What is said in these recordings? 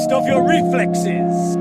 test of your reflexes.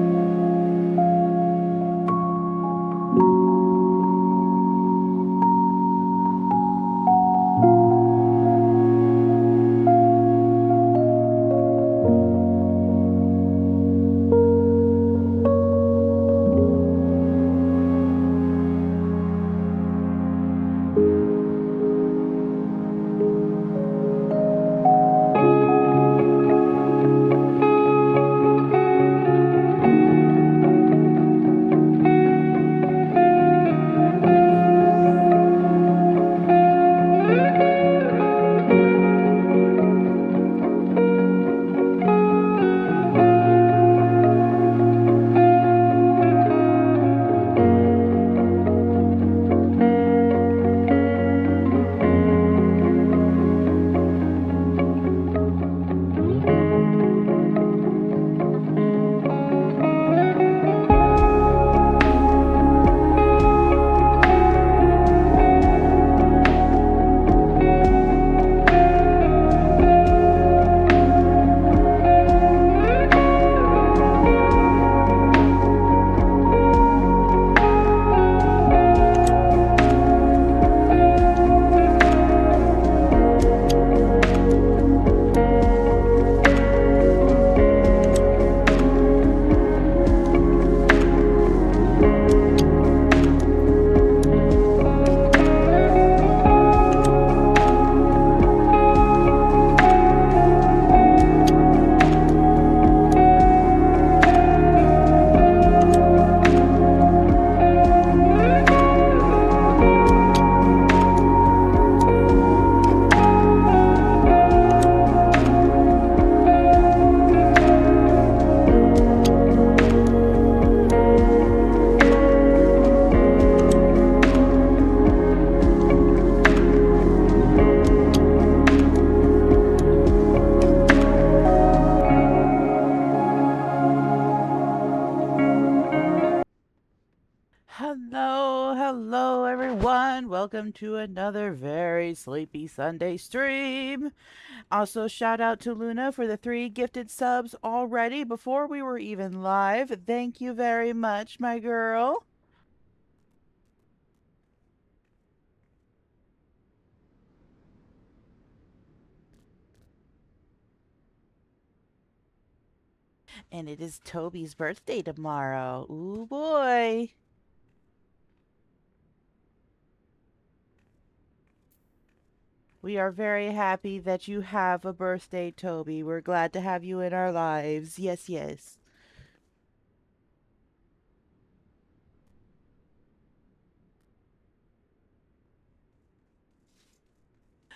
Hello everyone. Welcome to another very sleepy Sunday stream. Also, shout out to Luna for the 3 gifted subs already before we were even live. Thank you very much, my girl. And it is Toby's birthday tomorrow. Ooh boy. We are very happy that you have a birthday, Toby. We're glad to have you in our lives. Yes, yes.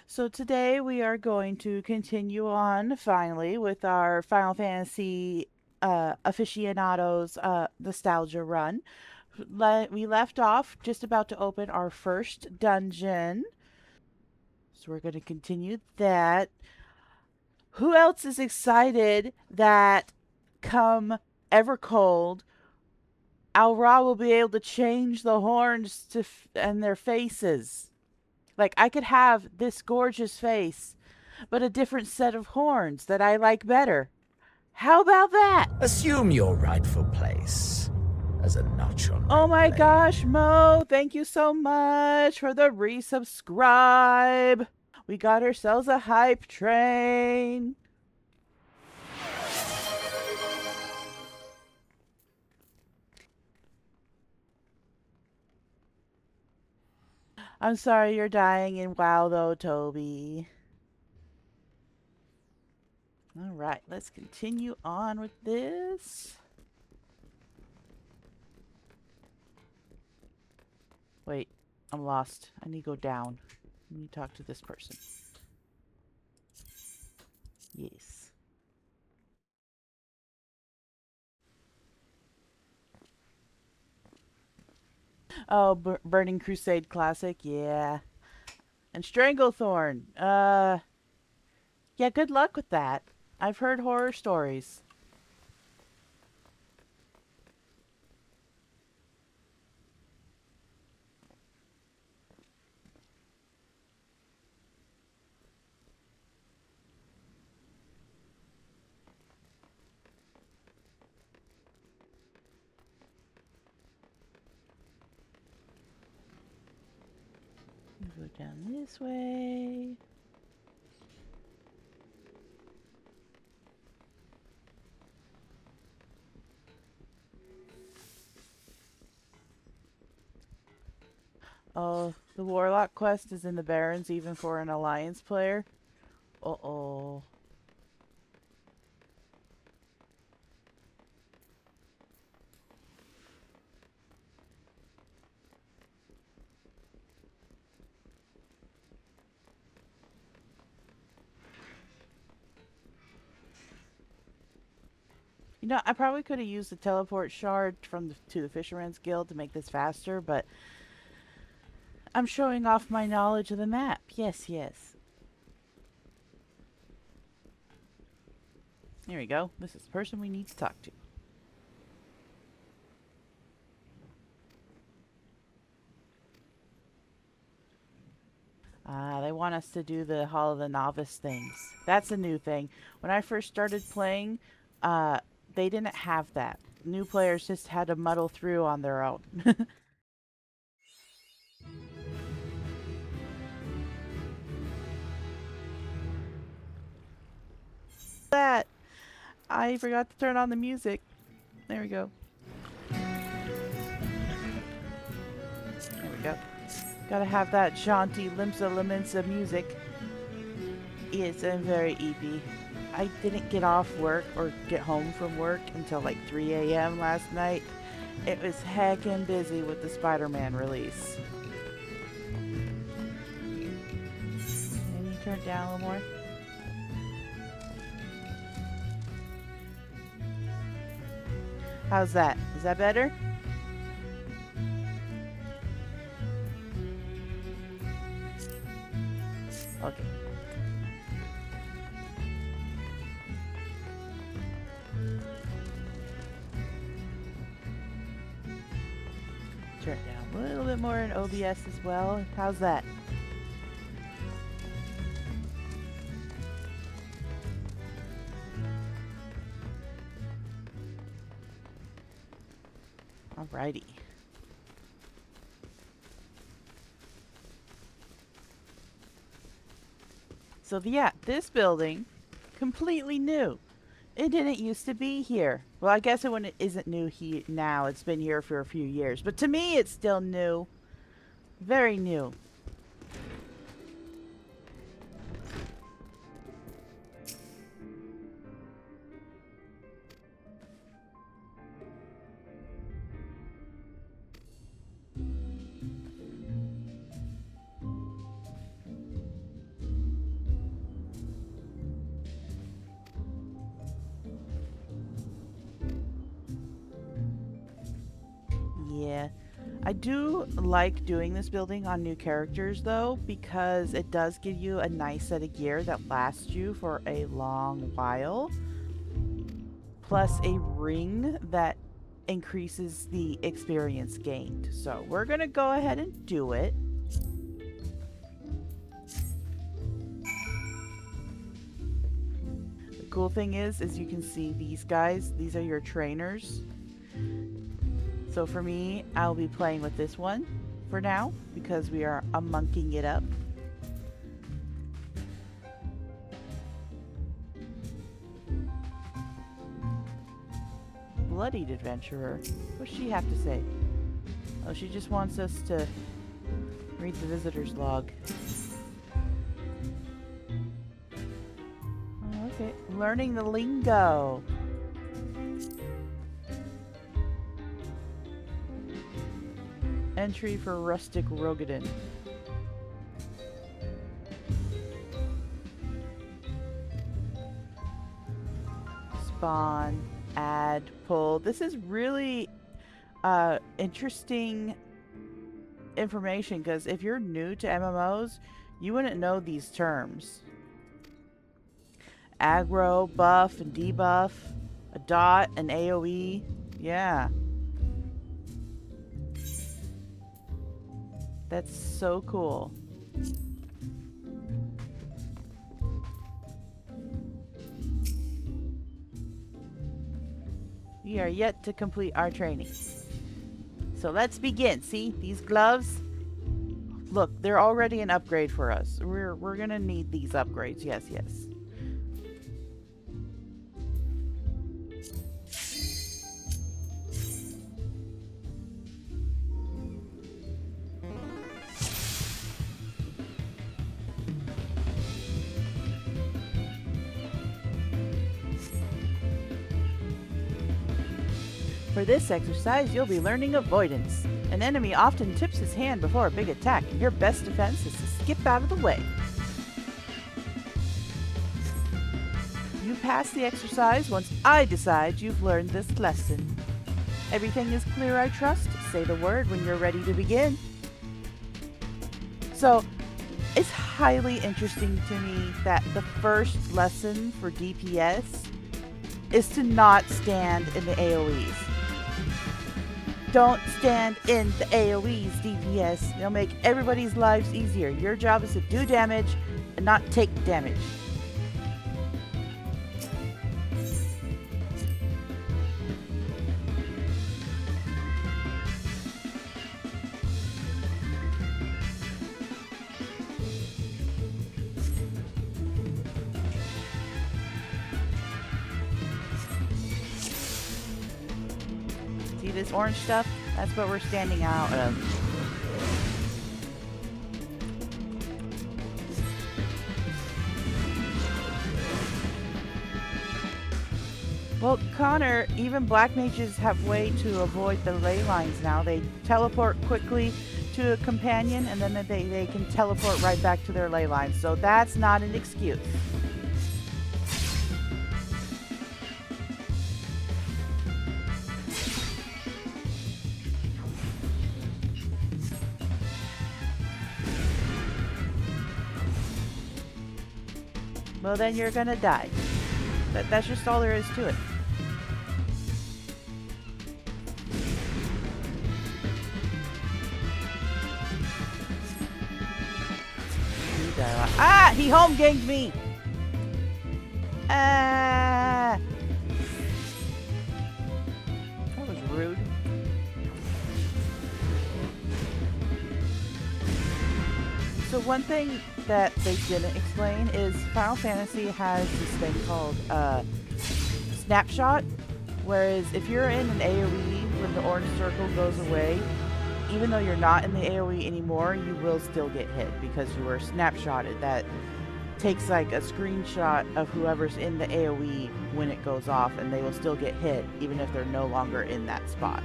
So today we are going to continue on finally with our Final Fantasy aficionados nostalgia run. We left off just about to open our first dungeon. So we're going to continue that. Who else is excited that come Evercold, Alra will be able to change the horns and their faces? Like, I could have this gorgeous face, but a different set of horns that I like better. How about that? Assume your rightful place as a notch on Oh my blade. gosh, Mo, thank you so much for the resubscribe. We got ourselves a hype train. I'm sorry you're dying in WoW though, Toby. All right, let's continue on with this. Wait, I'm lost. I need to go down. I need to talk to this person. Yes. Oh, Burning Crusade Classic, yeah. And Stranglethorn. Yeah, good luck with that. I've heard horror stories. Go down this way. Oh, the Warlock quest is in the Barrens even for an Alliance player. Uh-oh. You know, I probably could have used the teleport shard from to the Fisherman's Guild to make this faster, but I'm showing off my knowledge of the map. Yes, yes. There we go. This is the person we need to talk to. They want us to do the Hall of the Novice things. That's a new thing. When I first started playing, they didn't have that. New players just had to muddle through on their own. That I forgot to turn on the music. There we go. There we go. Gotta have that jaunty limsa limensa music. It's very eepy. I didn't get off work or get home from work until like 3 a.m. last night. It was heckin' busy with the Spider-Man release. Can you turn it down a little more? How's that? Is that better? Okay. Turn it down a little bit more in OBS as well. How's that? Alrighty. So yeah, this building, completely new. It didn't used to be here. Well, I guess it isn't new now. It's been here for a few years. But to me, it's still new. Very new. Yeah. I do like doing this building on new characters though, because it does give you a nice set of gear that lasts you for a long while. Plus a ring that increases the experience gained. So we're gonna go ahead and do it. The cool thing is you can see these guys, these are your trainers. So for me, I'll be playing with this one for now because we are monking it up. Bloodied adventurer. What's she have to say? Oh, she just wants us to read the visitor's log. Oh, okay. Learning the lingo. Entry for rustic Rogadin. Spawn, add, pull. This is really interesting information because if you're new to MMOs, you wouldn't know these terms. Aggro, buff, and debuff, a dot, an AoE. Yeah. That's so cool. We are yet to complete our training. So let's begin. See, these gloves, Look, they're already an upgrade for us. We're gonna need these upgrades. Yes, yes. For this exercise, you'll be learning avoidance. An enemy often tips his hand before a big attack, and your best defense is to skip out of the way. You pass the exercise once I decide you've learned this lesson. Everything is clear, I trust? Say the word when you're ready to begin. So, it's highly interesting to me that the first lesson for DPS is to not stand in the AoEs. Don't stand in the AoEs, DPS. It'll make everybody's lives easier. Your job is to do damage and not take damage. See this orange stuff? That's what we're standing out of. Well, Connor, even black mages have way to avoid the ley lines now. They teleport quickly to a companion and then they can teleport right back to their ley lines. So that's not an excuse. Well, then you're gonna die. That's just all there is to it. Ah! He home ganged me! Ah! That was rude. So one thing that they didn't explain is Final Fantasy has this thing called snapshot, whereas if you're in an AoE when the orange circle goes away, even though you're not in the AoE anymore, you will still get hit because you were snapshotted. That takes like a screenshot of whoever's in the AoE when it goes off, and they will still get hit even if they're no longer in that spot.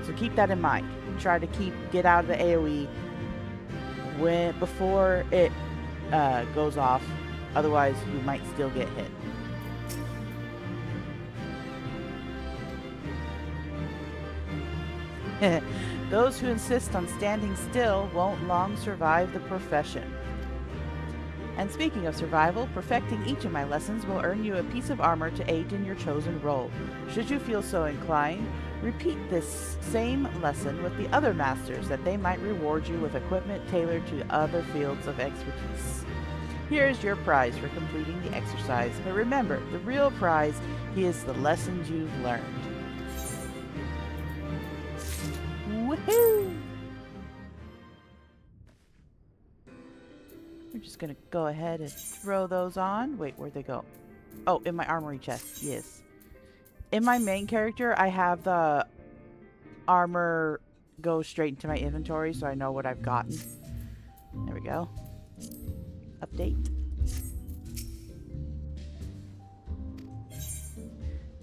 So keep that in mind. Try to get out of the AoE before it goes off, otherwise you might still get hit. Those who insist on standing still won't long survive the profession. And speaking of survival, perfecting each of my lessons will earn you a piece of armor to aid in your chosen role. Should you feel so inclined, repeat this same lesson with the other masters that they might reward you with equipment tailored to other fields of expertise. Here is your prize for completing the exercise, but remember, the real prize is the lessons you've learned. Woohoo! We're just gonna go ahead and throw those on. Wait, where'd they go? Oh, in my armory chest, yes. In my main character, I have the armor go straight into my inventory, so I know what I've gotten. There we go. Update.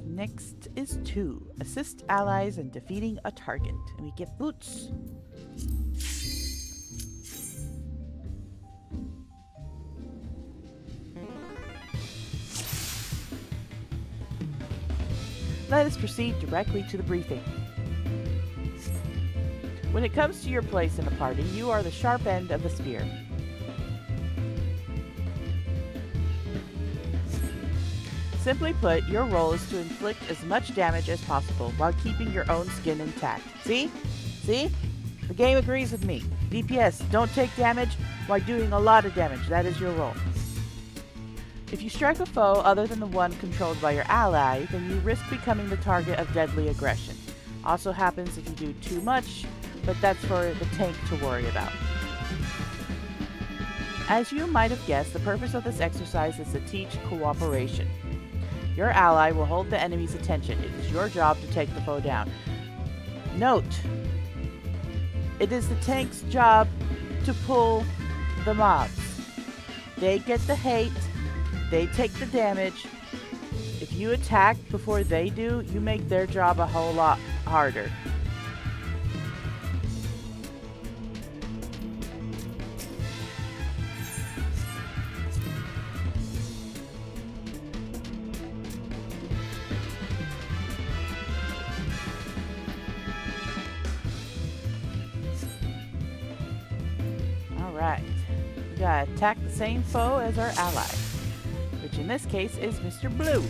Next is 2. Assist allies in defeating a target. And we get boots. Let us proceed directly to the briefing. When it comes to your place in a party, you are the sharp end of the spear. Simply put, your role is to inflict as much damage as possible while keeping your own skin intact. See? See? The game agrees with me. DPS, don't take damage while doing a lot of damage. That is your role. If you strike a foe other than the one controlled by your ally, then you risk becoming the target of deadly aggression. Also happens if you do too much, but that's for the tank to worry about. As you might have guessed, the purpose of this exercise is to teach cooperation. Your ally will hold the enemy's attention. It is your job to take the foe down. Note, it is the tank's job to pull the mobs. They get the hate, they take the damage. If you attack before they do, you make their job a whole lot harder. Alright, we gotta attack the same foe as our ally, which in this case is Mr. Blue.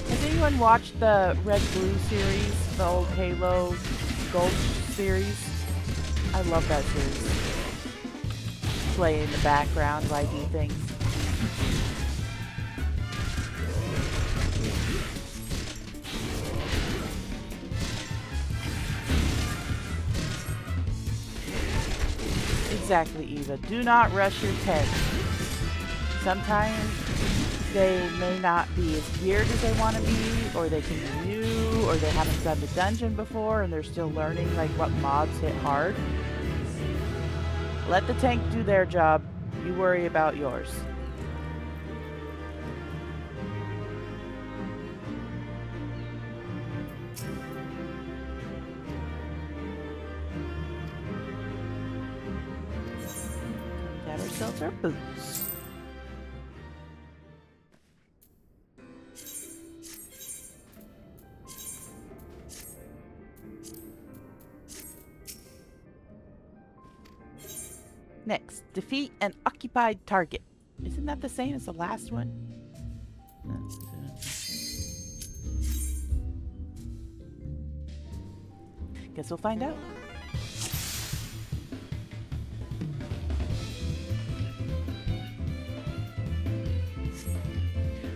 Has anyone watched the Red Blue series, the old Halo Gold series? I love that series. Play in the background while I do things. Exactly, Eva. Do not rush your tank. Sometimes they may not be as geared as they want to be, or they can be new, or they haven't done the dungeon before and they're still learning like what mobs hit hard. Let the tank do their job. You worry about yours. We got ourselves our boots. Next, defeat an occupied target. Isn't that the same as the last one? Guess we'll find out.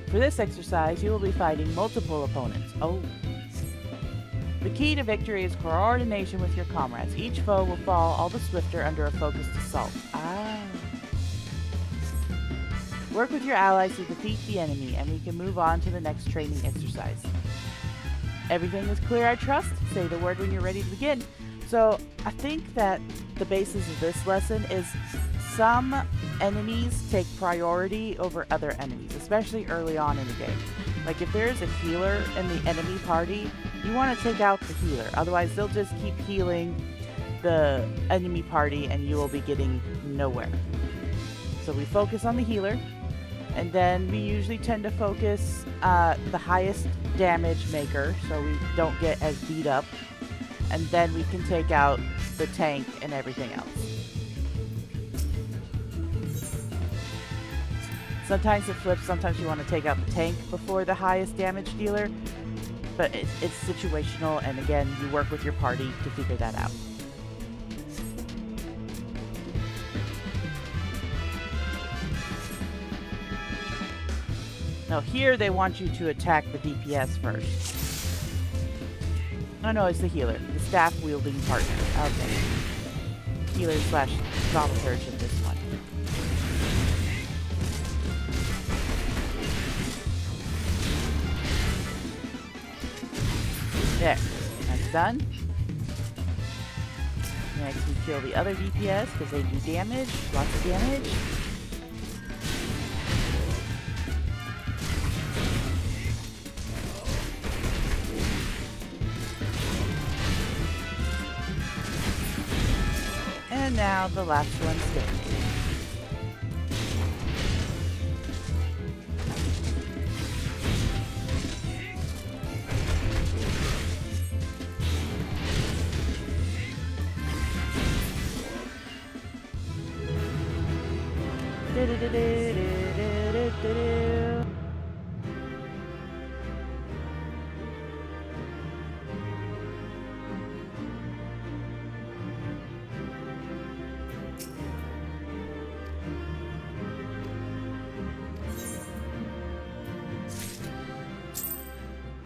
For this exercise, you will be fighting multiple opponents. Oh. The key to victory is coordination with your comrades. Each foe will fall all the swifter under a focused assault. Ah. Work with your allies to defeat the enemy, and we can move on to the next training exercise. Everything is clear, I trust? Say the word when you're ready to begin. So, I think that the basis of this lesson is some enemies take priority over other enemies, especially early on in the game. Like if there's a healer in the enemy party, you want to take out the healer. Otherwise, they'll just keep healing the enemy party and you will be getting nowhere. So we focus on the healer, and then we usually tend to focus the highest damage maker so we don't get as beat up. And then we can take out the tank and everything else. Sometimes it flips, sometimes you want to take out the tank before the highest damage dealer. But it's situational, and again, you work with your party to figure that out. Now here they want you to attack the DPS first. Oh no, it's the healer. The staff-wielding partner. Okay. Healer slash thaumaturge in this one. There. That's done. Next we kill the other DPS because they do damage. Lots of damage. And now the last one standing.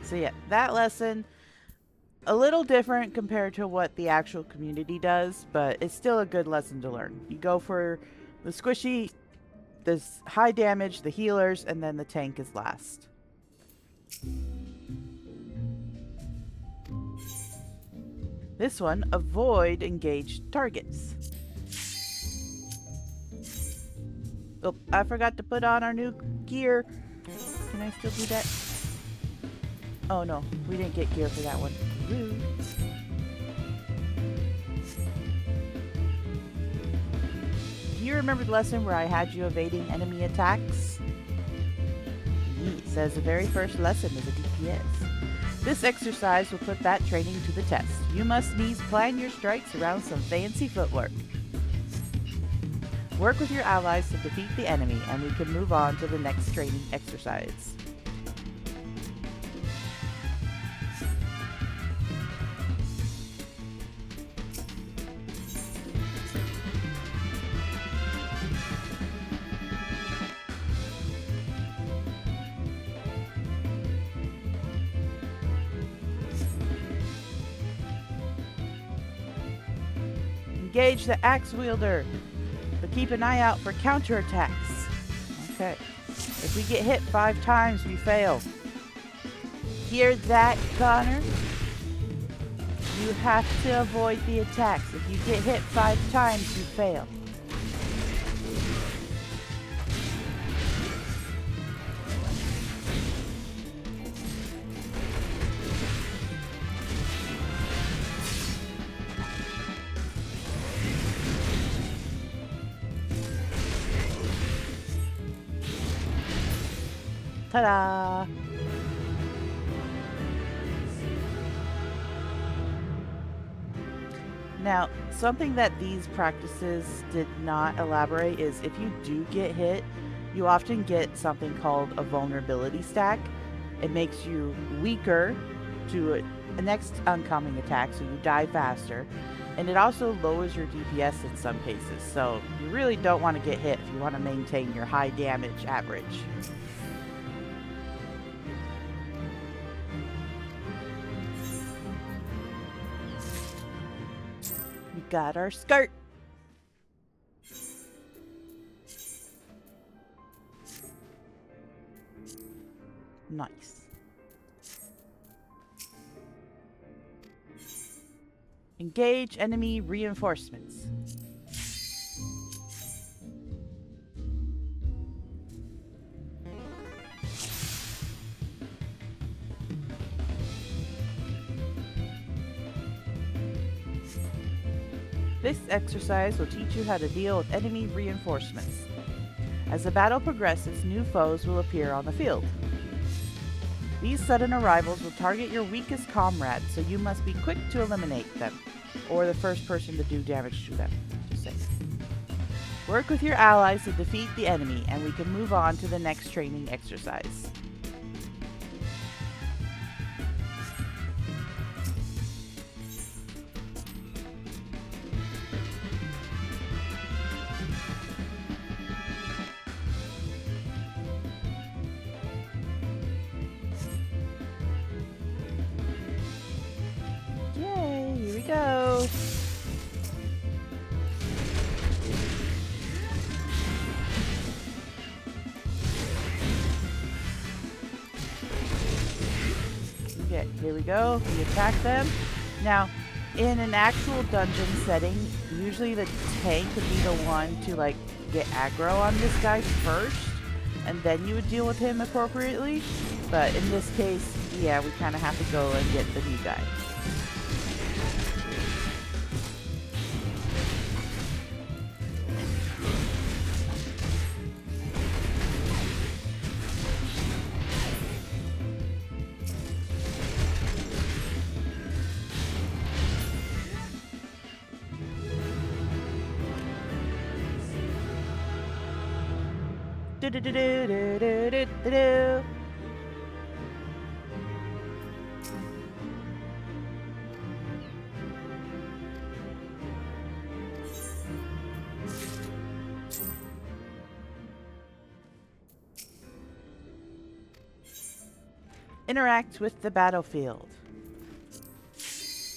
So yeah, that lesson, a little different compared to what the actual community does, but it's still a good lesson to learn. You go for The squishy, there's high damage, the healers, and then the tank is last. This one, avoid engaged targets. Oh, I forgot to put on our new gear. Can I still do that? Oh no, we didn't get gear for that one. Rude. Do you remember the lesson where I had you evading enemy attacks? It says the very first lesson is a DPS. This exercise will put that training to the test. You must needs plan your strikes around some fancy footwork. Work with your allies to defeat the enemy, and we can move on to the next training exercise. Engage the axe wielder, but keep an eye out for counterattacks. Okay. If we get hit 5 times, we fail. Hear that, Connor? You have to avoid the attacks. If you get hit 5 times, you fail. Ta-da! Now, something that these practices did not elaborate is if you do get hit, you often get something called a vulnerability stack. It makes you weaker to a next oncoming attack, so you die faster. And it also lowers your DPS in some cases, so you really don't want to get hit if you want to maintain your high damage average. We got our skirt. Nice. Engage enemy reinforcements. This exercise will teach you how to deal with enemy reinforcements. As the battle progresses, new foes will appear on the field. These sudden arrivals will target your weakest comrades, so you must be quick to eliminate them, or the first person to do damage to them, just say. Work with your allies to defeat the enemy, and we can move on to the next training exercise. Yay, here we go. Okay, here we go. We attack them. Now, in an actual dungeon setting, usually the tank would be the one to like get aggro on this guy first, and then you would deal with him appropriately. But in this case, yeah, we kind of have to go and get the new guy. Do-do-do-do-do-do-do-do. Interact with the battlefield.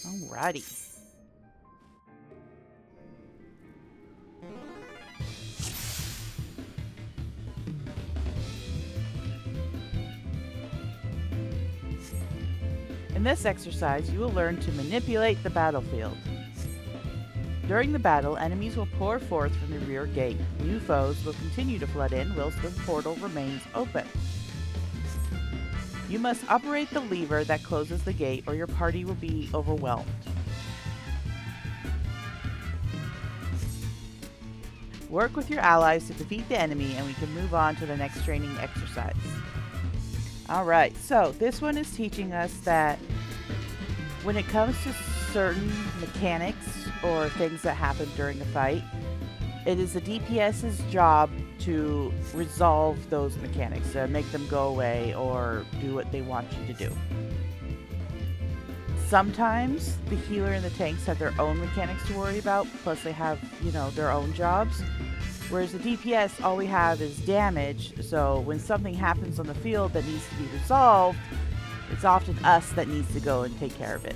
Alrighty. In this exercise, you will learn to manipulate the battlefield. During the battle, enemies will pour forth from the rear gate. New foes will continue to flood in whilst the portal remains open. You must operate the lever that closes the gate or your party will be overwhelmed. Work with your allies to defeat the enemy and we can move on to the next training exercise. Alright, so this one is teaching us that when it comes to certain mechanics or things that happen during a fight, it is the DPS's job to resolve those mechanics, to make them go away or do what they want you to do. Sometimes the healer and the tanks have their own mechanics to worry about, plus they have, you know, their own jobs. Whereas the DPS, all we have is damage, so when something happens on the field that needs to be resolved, it's often us that needs to go and take care of it.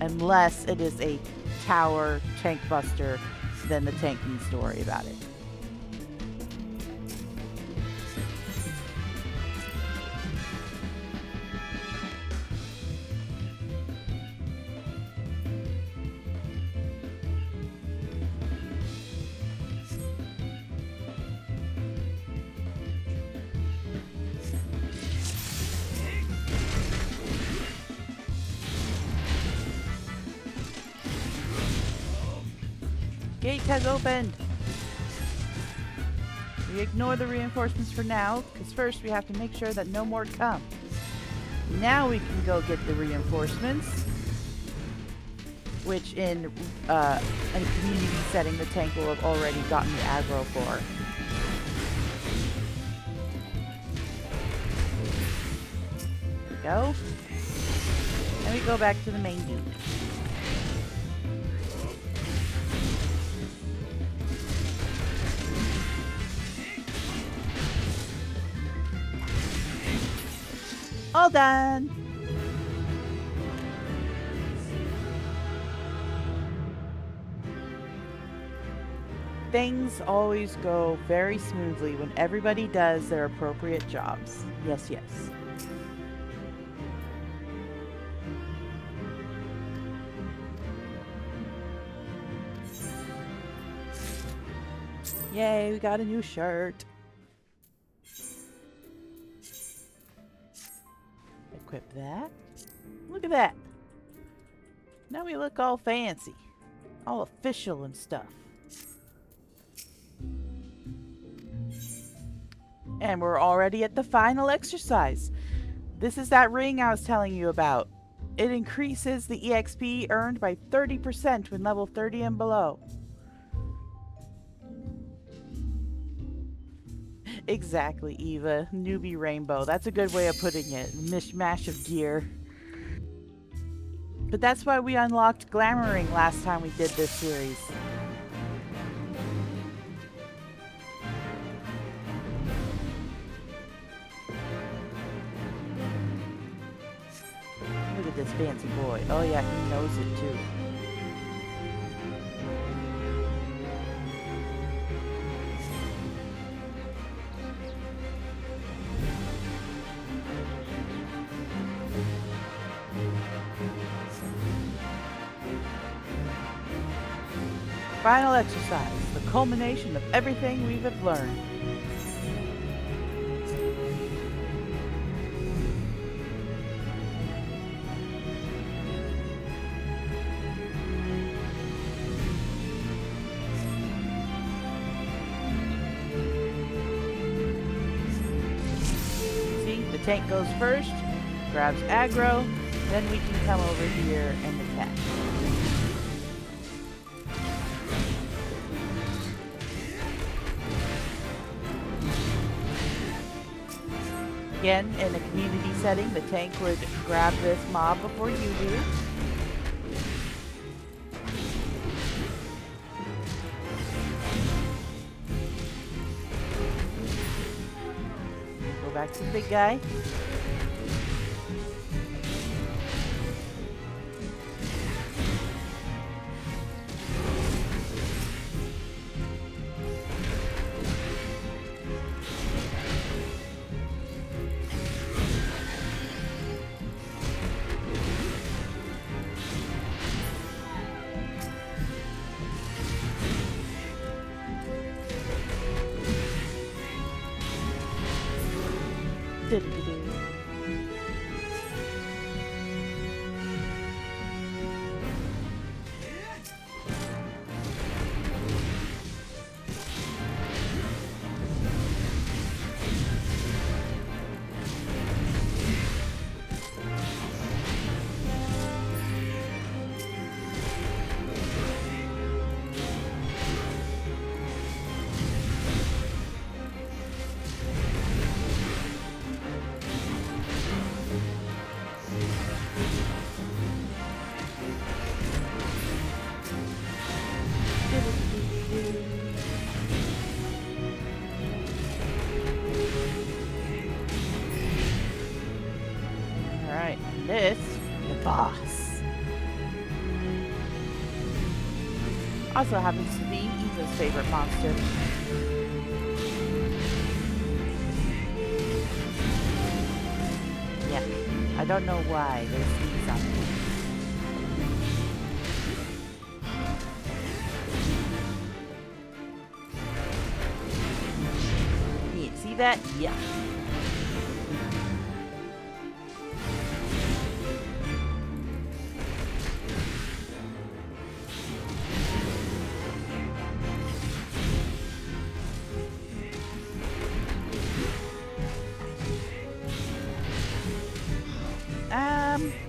Unless it is a tower tank buster, then the tank needs to worry about it. Gate has opened! We ignore the reinforcements for now, because first we have to make sure that no more come. Now we can go get the reinforcements, which in a community setting the tank will have already gotten the aggro for. There we go. And we go back to the main dude. All done! Things always go very smoothly when everybody does their appropriate jobs. Yes, yes. Yay, we got a new shirt. Equip that. Look at that. Now we look all fancy. All official and stuff. And we're already at the final exercise. This is that ring I was telling you about. It increases the EXP earned by 30% when level 30 and below. Exactly, Eva. Newbie rainbow. That's a good way of putting it. Mishmash of gear. But that's why we unlocked Glamoring last time we did this series. Look at this fancy boy. Oh yeah, he knows it too. Final exercise, the culmination of everything we have learned. See, the tank goes first, grabs aggro, then we can come over here and attack. Again, in a community setting, the tank would grab this mob before you do. Go back to the big guy. Do-do-do-do. Alright, this, the boss. Also happens to be Eva's favorite monster. Yeah, I don't know why they sneeze on me. Yeah, see that? Yeah.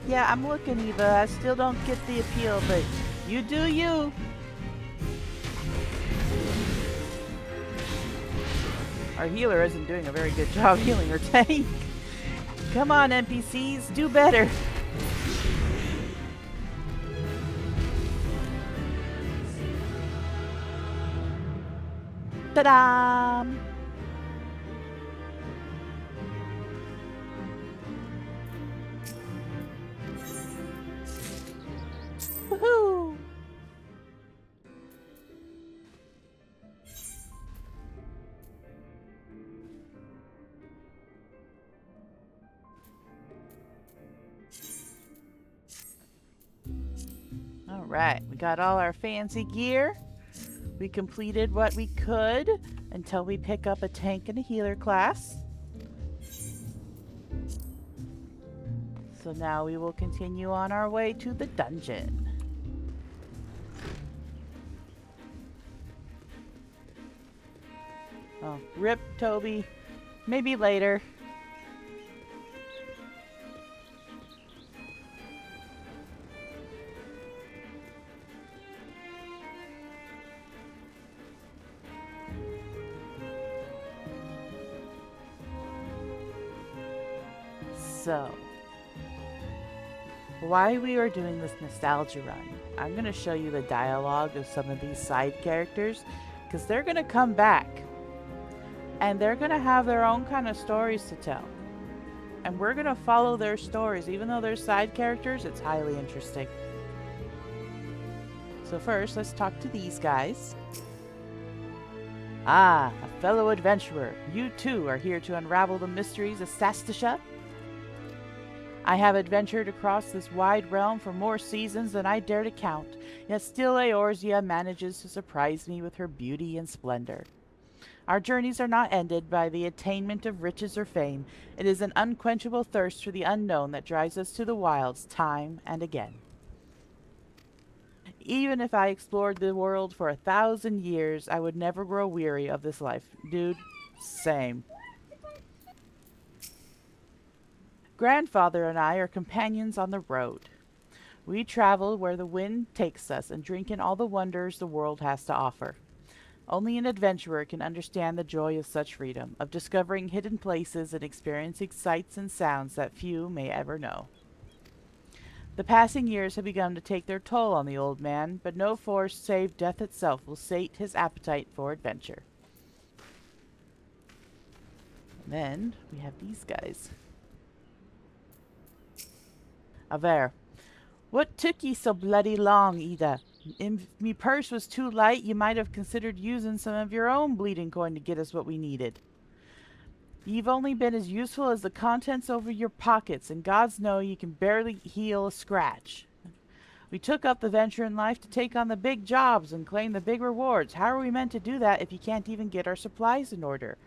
Yeah, I'm looking, Eva. I still don't get the appeal, but you do you. Our healer isn't doing a very good job healing her tank. Come on, NPCs, do better. Ta-da! Woohoo! Alright, we got all our fancy gear. We completed what we could until we pick up a tank and a healer class. So now we will continue on our way to the dungeon. Oh, rip, Toby. Maybe later. So, while we are doing this nostalgia run, I'm going to show you the dialogue of some of these side characters, because they're going to come back. And they're going to have their own kind of stories to tell. And we're going to follow their stories. Even though they're side characters, it's highly interesting. So first, let's talk to these guys. Ah, a fellow adventurer. You too are here to unravel the mysteries of Sastasha? I have adventured across this wide realm for more seasons than I dare to count, yet still Eorzea manages to surprise me with her beauty and splendor. Our journeys are not ended by the attainment of riches or fame. It is an unquenchable thirst for the unknown that drives us to the wilds time and again. Even if I explored the world for 1,000 years, I would never grow weary of this life. Dude, same. Grandfather and I are companions on the road. We travel where the wind takes us and drink in all the wonders the world has to offer. Only an adventurer can understand the joy of such freedom, of discovering hidden places and experiencing sights and sounds that few may ever know. The passing years have begun to take their toll on the old man, but no force save death itself will sate his appetite for adventure. And then we have these guys. Aver. What took ye so bloody long, Ida? If me purse was too light, you might have considered using some of your own bleeding coin to get us what we needed. You've only been as useful as the contents over your pockets, and gods know you can barely heal a scratch. We took up the venture in life to take on the big jobs and claim the big rewards. How are we meant to do that if you can't even get our supplies in order?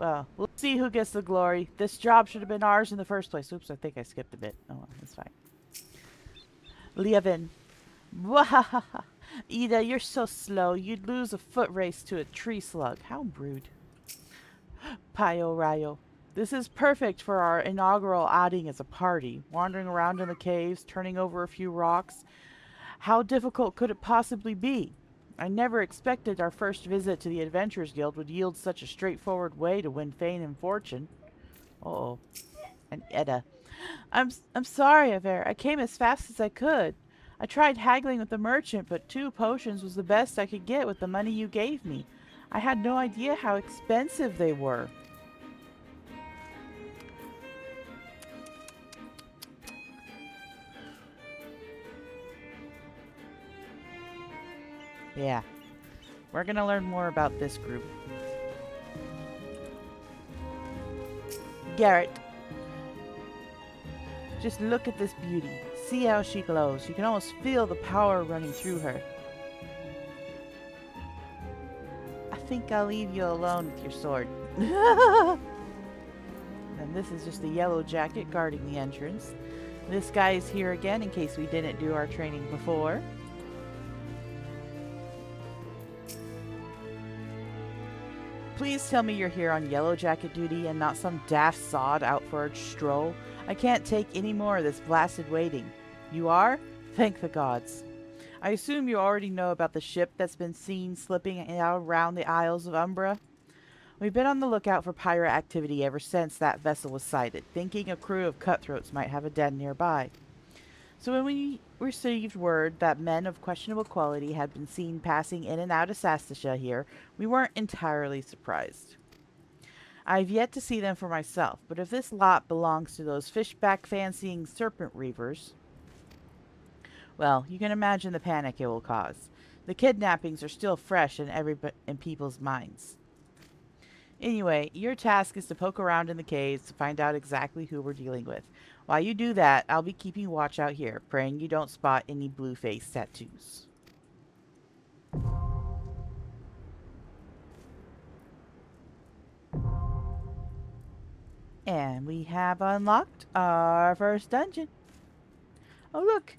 Well, we'll see who gets the glory. This job should have been ours in the first place. Oops, I think I skipped a bit. Oh, well, that's fine. Lievin. Wahahaha. Ida, you're so slow. You'd lose a foot race to a tree slug. How rude. Pio Rayo. This is perfect for our inaugural outing as a party. Wandering around in the caves, turning over a few rocks. How difficult could it possibly be? I never expected our first visit to the Adventurers Guild would yield such a straightforward way to win fame and fortune. Uh-oh. And Edda. I'm sorry, Aver. I came as fast as I could. I tried haggling with the merchant, but 2 potions was the best I could get with the money you gave me. I had no idea how expensive they were. Yeah. We're gonna learn more about this group. Garrett. Just look at this beauty. See how she glows. You can almost feel the power running through her. I think I'll leave you alone with your sword. And this is just a yellow jacket guarding the entrance. This guy is here again in case we didn't do our training before. Please tell me you're here on yellow jacket duty and not some daft sod out for a stroll. I can't take any more of this blasted waiting. You are? Thank the gods. I assume you already know about the ship that's been seen slipping out around the Isles of Umbra. We've been on the lookout for pirate activity ever since that vessel was sighted, thinking a crew of cutthroats might have a den nearby. So when we received word that men of questionable quality had been seen passing in and out of Sastasha here, we weren't entirely surprised. I've yet to see them for myself, but if this lot belongs to those fishback-fancying serpent reavers, well, you can imagine the panic it will cause. The kidnappings are still fresh in people's minds. Anyway, your task is to poke around in the caves to find out exactly who we're dealing with. While you do that, I'll be keeping watch out here, praying you don't spot any blue face tattoos. And we have unlocked our first dungeon. Oh, look!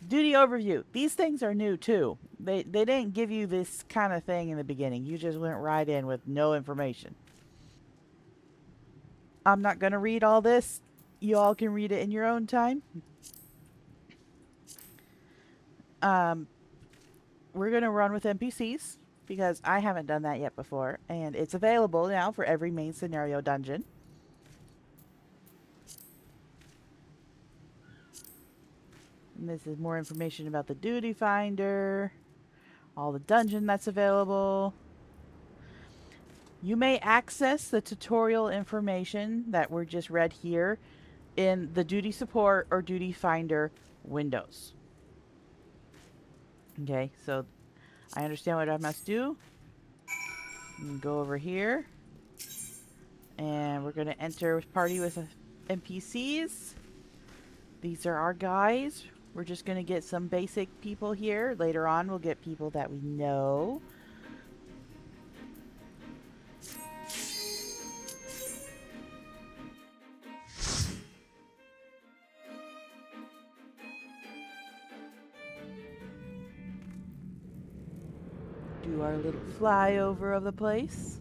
Duty overview. These things are new, too. They didn't give you this kind of thing in the beginning. You just went right in with no information. I'm not going to read all this. You all can read it in your own time. We're going to run with NPCs because I haven't done that yet before. And it's available now for every main scenario dungeon. And this is more information about the duty finder, all the dungeon that's available. You may access the tutorial information that we're just read here in the duty support or duty finder windows. Okay, so I understand what I must do. Go over here. And we're going to enter party with NPCs. These are our guys. We're just going to get some basic people here. Later on, we'll get people that we know. Do our little flyover of the place.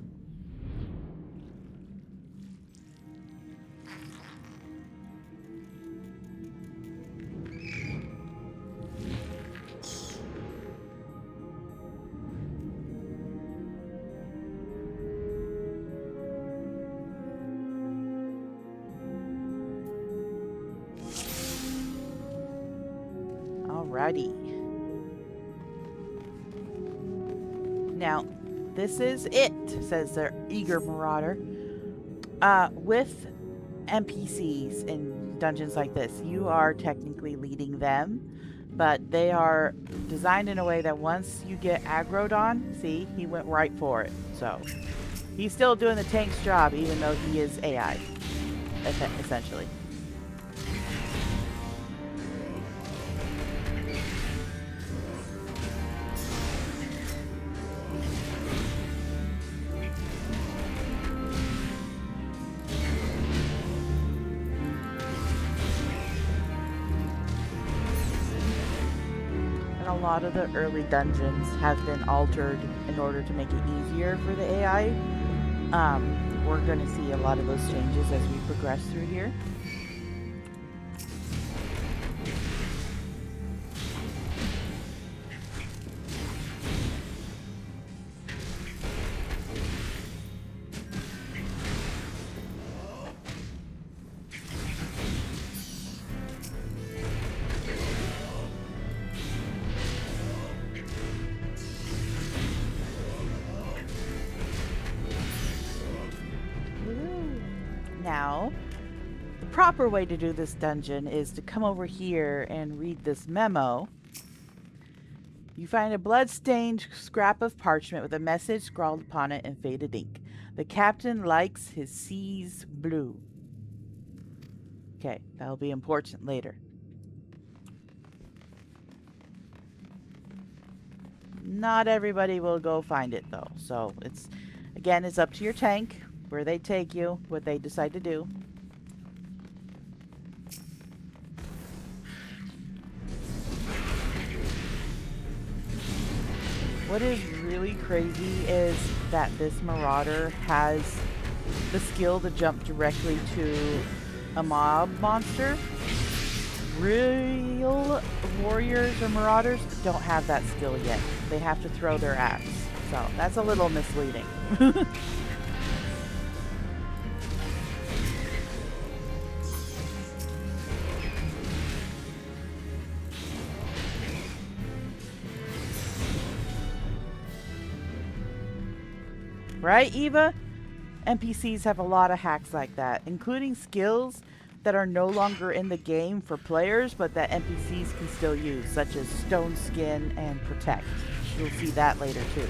Alrighty. Now, this is it, says the eager marauder. With NPCs in dungeons like this, you are technically leading them, but they are designed in a way that once you get aggroed on, see, he went right for it. So, he's still doing the tank's job, even though he is AI, essentially. lot of the early dungeons have been altered in order to make it easier for the AI. We're going to see a lot of those changes as we progress through here. Now, the proper way to do this dungeon is to come over here and read this memo. You find a blood-stained scrap of parchment with a message scrawled upon it in faded ink. The captain likes his seas blue. Okay, that'll be important later. Not everybody will go find it though, so it's up to your tank where they take you, what they decide to do. What is really crazy is that this Marauder has the skill to jump directly to a mob monster. Real warriors or Marauders don't have that skill yet. They have to throw their axe. So that's a little misleading. Right, Eva? NPCs have a lot of hacks like that, including skills that are no longer in the game for players, but that NPCs can still use, such as Stone Skin and Protect. You'll see that later too.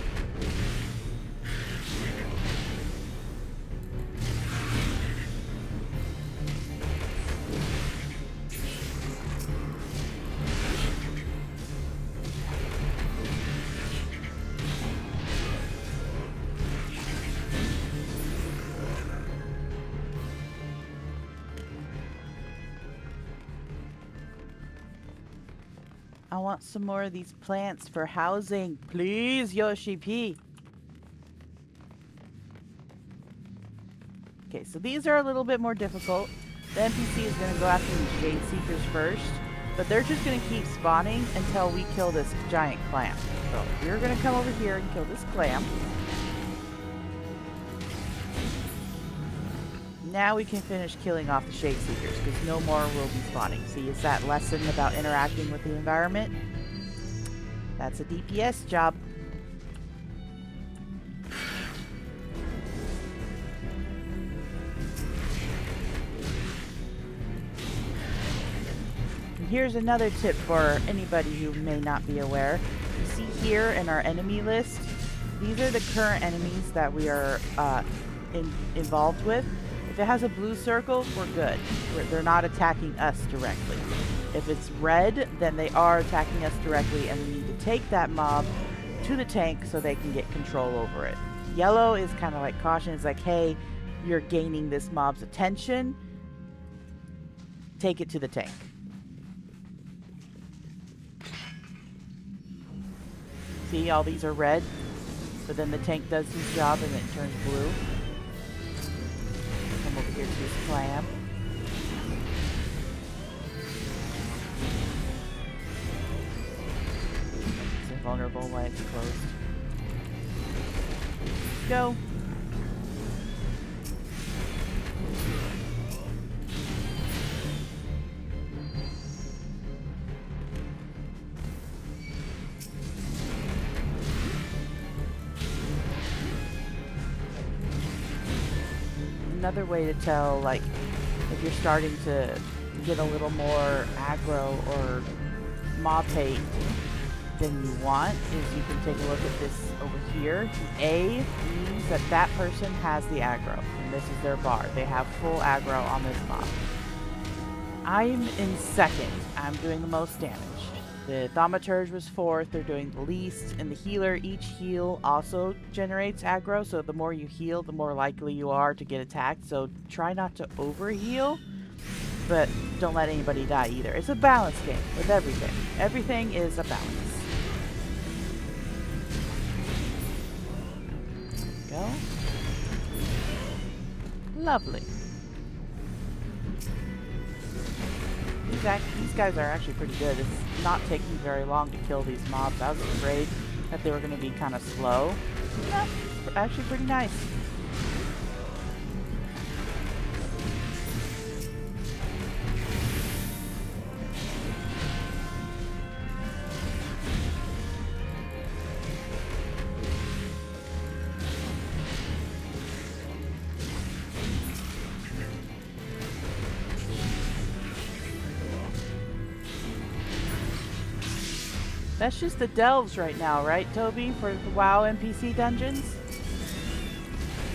I want some more of these plants for housing. Please, Yoshi P. Okay, so these are a little bit more difficult. The NPC is going to go after these Jade Seekers first, but they're just going to keep spawning until we kill this giant clam. So we're going to come over here and kill this clam. Now we can finish killing off the Shade Seekers, because no more will be spawning. See, it's that lesson about interacting with the environment. That's a DPS job. And here's another tip for anybody who may not be aware. You see here in our enemy list, these are the current enemies that we are involved with. If it has a blue circle, we're good. They're not attacking us directly. If it's red, then they are attacking us directly, and we need to take that mob to the tank so they can get control over it. Yellow is kind of like caution. It's like, hey, you're gaining this mob's attention. Take it to the tank. See, all these are red, but then the tank does his job and it turns blue. Come over here to this clam. It's invulnerable when it's closed. Go! Another way to tell, like, if you're starting to get a little more aggro or mob hate than you want is you can take a look at this over here. The A means that that person has the aggro, and this is their bar. They have full aggro on this mob. I'm in second. I'm doing the most damage. The Thaumaturge was fourth. They're doing the least. And the healer, each heal also generates aggro. So the more you heal, the more likely you are to get attacked. So try not to overheal, but don't let anybody die either. It's a balance game with everything. Everything is a balance. Lovely. These guys are actually pretty good. It's not taking very long to kill these mobs. I was afraid that they were going to be kind of slow. No, actually pretty nice. That's just the delves right now, right, Toby, for the WoW NPC dungeons?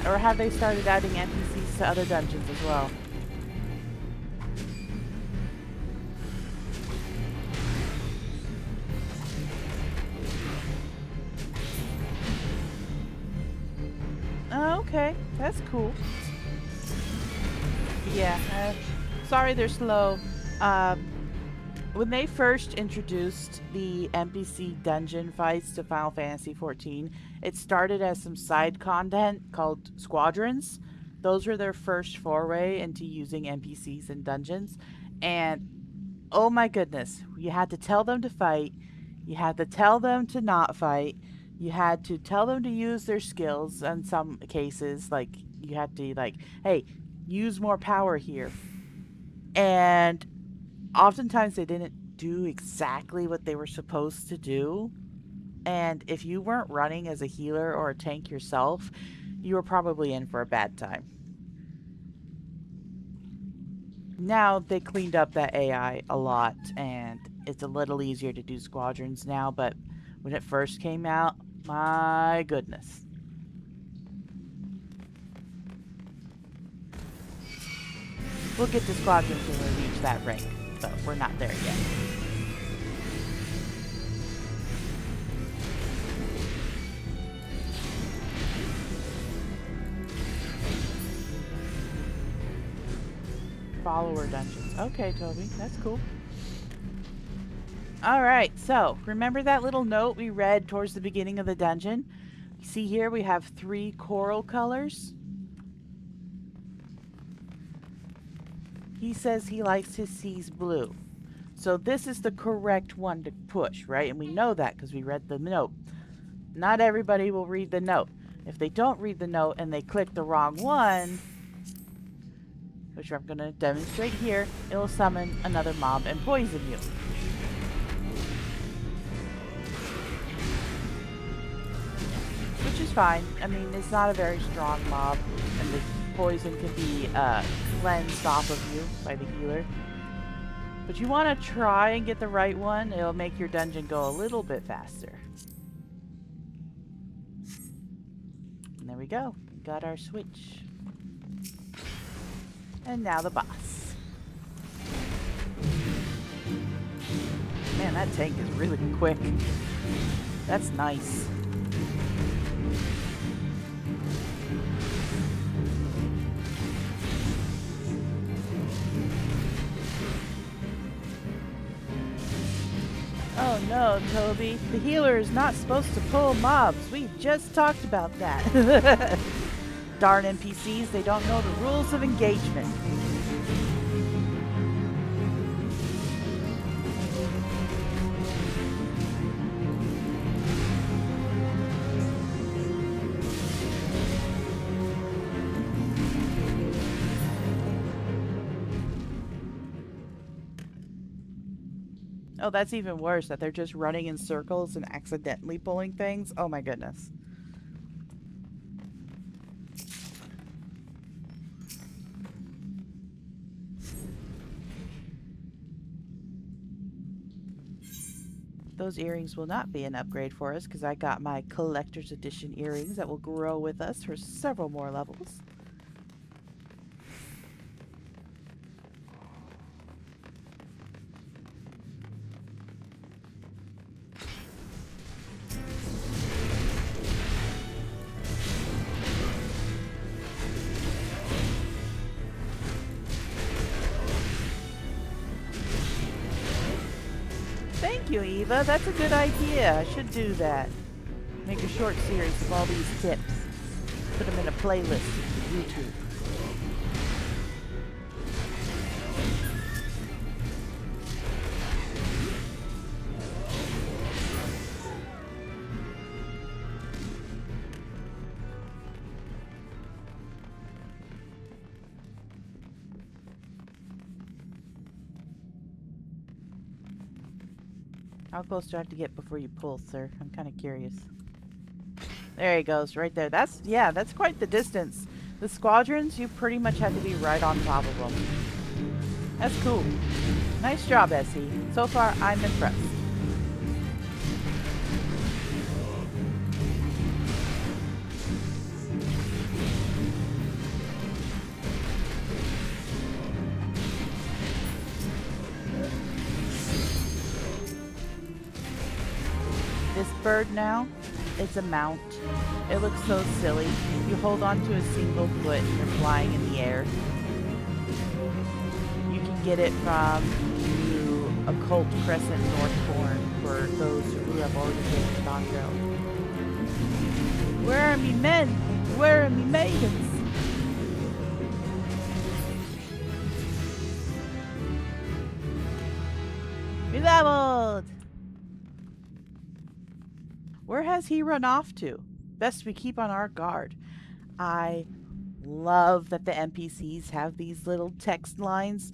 Or have they started adding NPCs to other dungeons as well? Oh, okay, that's cool. Yeah, sorry they're slow. When they first introduced the NPC dungeon fights to Final Fantasy XIV, it started as some side content called squadrons. Those were their first foray into using NPCs in dungeons. And oh my goodness, you had to tell them to fight. You had to tell them to not fight. You had to tell them to use their skills in some cases. Like, you had to, like, hey, use more power here. And oftentimes they didn't do exactly what they were supposed to do. And if you weren't running as a healer or a tank yourself, you were probably in for a bad time. Now they cleaned up that AI a lot, and it's a little easier to do squadrons now, but when it first came out, my goodness. We'll get to squadrons when we reach that rank, but we're not there yet. Follower dungeons. Okay, Toby, that's cool. Alright, so remember that little note we read towards the beginning of the dungeon? You see here we have 3 coral colors. He says he likes his seas blue. So this is the correct one to push, right? And we know that because we read the note. Not everybody will read the note. If they don't read the note and they click the wrong one, which I'm going to demonstrate here, it will summon another mob and poison you. Which is fine. I mean, it's not a very strong mob, and the poison can be cleansed off of you by the healer. But you want to try and get the right one. It'll make your dungeon go a little bit faster. And there we go. We got our switch. And now the boss. Man, that tank is really quick. That's nice. Oh no, Toby. The healer is not supposed to pull mobs. We just talked about that. Darn NPCs, they don't know the rules of engagement. Oh, that's even worse, that they're just running in circles and accidentally pulling things. Oh my goodness. Those earrings will not be an upgrade for us because I got my collector's edition earrings that will grow with us for several more levels. Thank you, Eva. That's a good idea. I should do that. Make a short series of all these tips. Put them in a playlist on YouTube. How close do I have to get before you pull, sir? I'm kind of curious. There he goes, right there. Yeah, that's quite the distance. The squadrons, you pretty much had to be right on top of them. That's cool. Nice job, Essie. So far, I'm impressed. This bird now, it's a mount. It looks so silly. You hold on to a single foot and you're flying in the air. You can get it from the Occult Crescent Northbourne for those who have already taken Dongo. Where are me men? Where are me maidens? Reload! Where has he run off to? Best we keep on our guard. I love that the NPCs have these little text lines.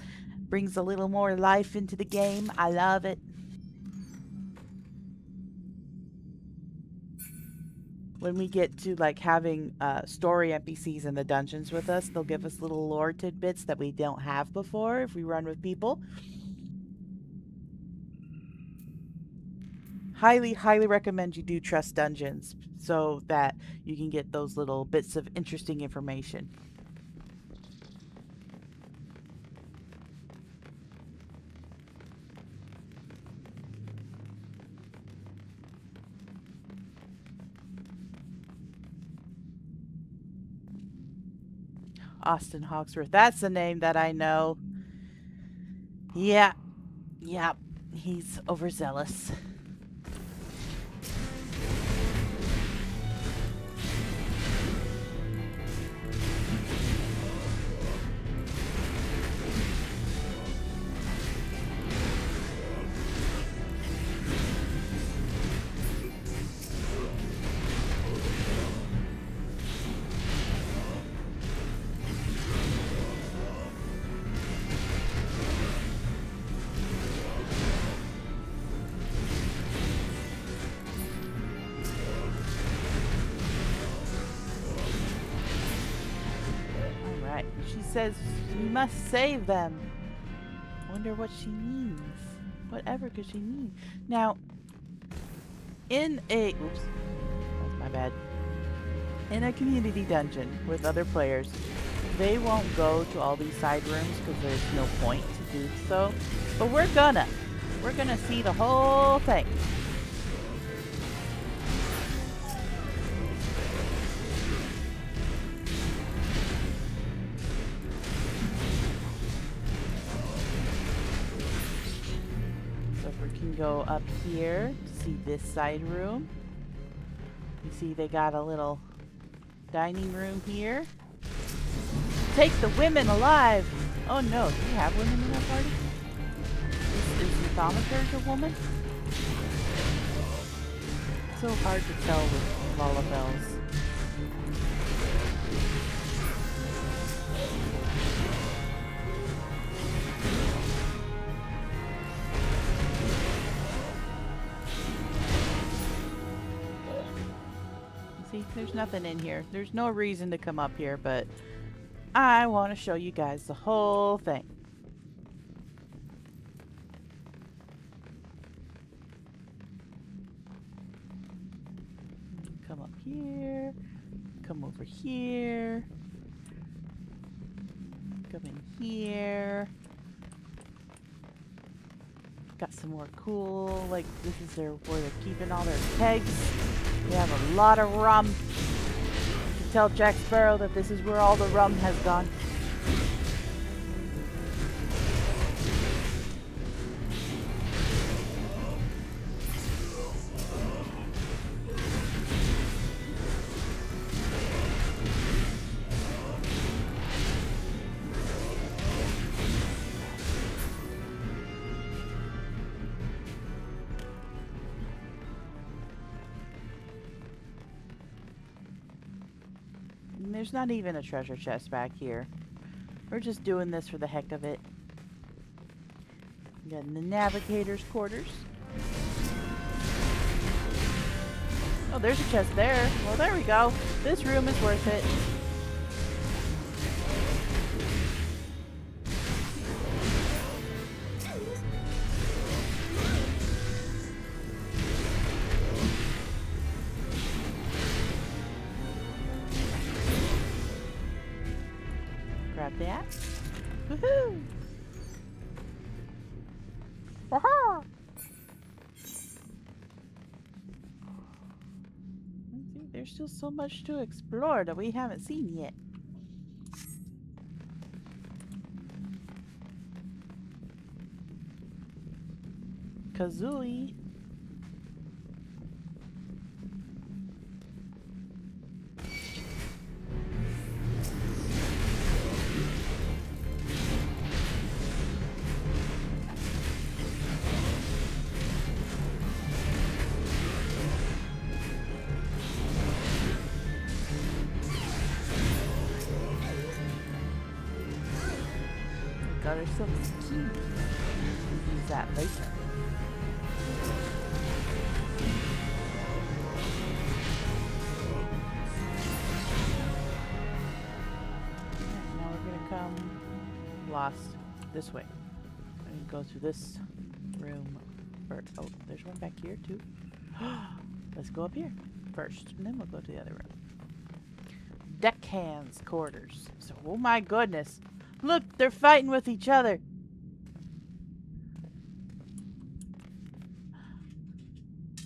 Brings a little more life into the game. I love it. When we get to like having story NPCs in the dungeons with us, they'll give us little lore tidbits that we don't have before if we run with people. Highly, highly recommend you do trust dungeons so that you can get those little bits of interesting information. Austin Hawksworth. That's a name that I know. Yeah. Yeah. He's overzealous. She says we must save them. Wonder what she means. Whatever could she mean? Now, in a... Oops. That's my bad. In a community dungeon with other players, they won't go to all these side rooms because there's no point to do so. But we're gonna. We're gonna see the whole thing. Go up here to see this side room. You see they got a little dining room here. Take the women alive! Oh no, do you have women in that party? Is the thaumaturge a woman? It's so hard to tell with Lullabells. There's nothing in here. There's no reason to come up here, but I want to show you guys the whole thing. Come up here. Come over here. Come in here. Got some more cool, like this is where they're keeping all their kegs. We have a lot of rum. You can tell Jack Sparrow that this is where all the rum has gone. There's not even a treasure chest back here. We're just doing this for the heck of it. We got the navigator's quarters. Oh, there's a chest there. Well, there we go. This room is worth it. Grab that. Woohoo! Aha! There's still so much to explore that we haven't seen yet. Kazooie. Got ourselves a key. We'll use that later. Now we're gonna come Lost this way. I'm gonna go through this room. Oh, there's one back here too. Let's go up here first, and then we'll go to the other room. Deckhands' quarters. So, oh my goodness. Look, they're fighting with each other.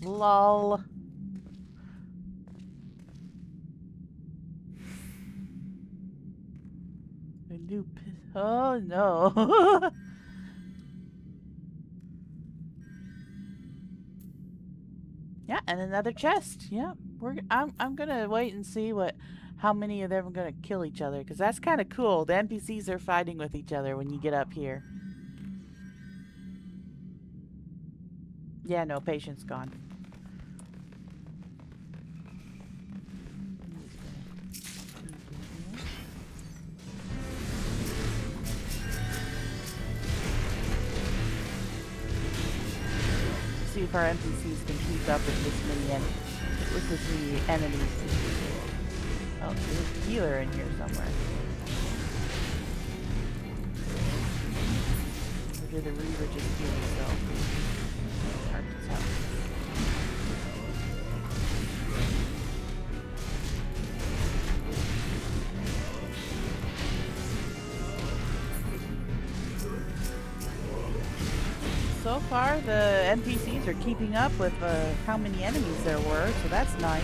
Lol. A new oh no. Yeah, and another chest. Yeah, I'm gonna wait and see how many of them are gonna kill each other, because that's kind of cool. The NPCs are fighting with each other when you get up here. Yeah, no, patience gone. See if our NPCs can keep up with this many enemies. Oh, there's a healer in here somewhere. Or did the Reaver just heal himself? It's hard to tell. So far, the NPCs are keeping up with how many enemies there were, so that's nice.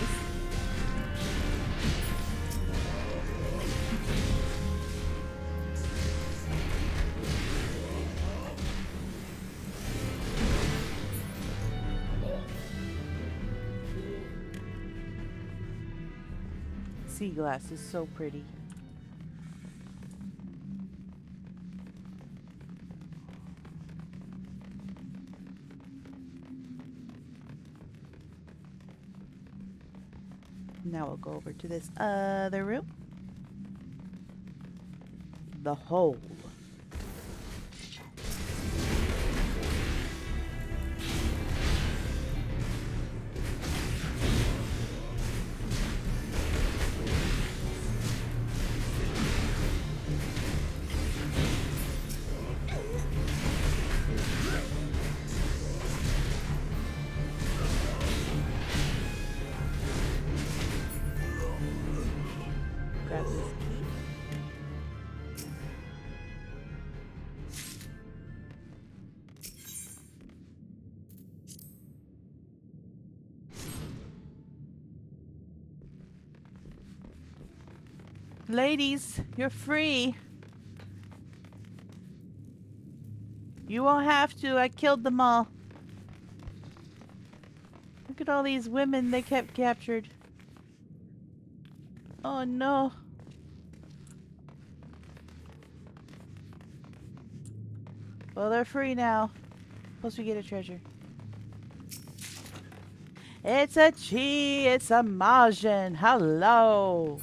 Sea glass is so pretty. Now we'll go over to this other room. The hole. Grab this key. Ladies, you're free. You won't have to. I killed them all. Look at all these women they kept captured. Oh no. Well, they're free now. Plus we get a treasure. It's a chi. It's a Majin. Hello.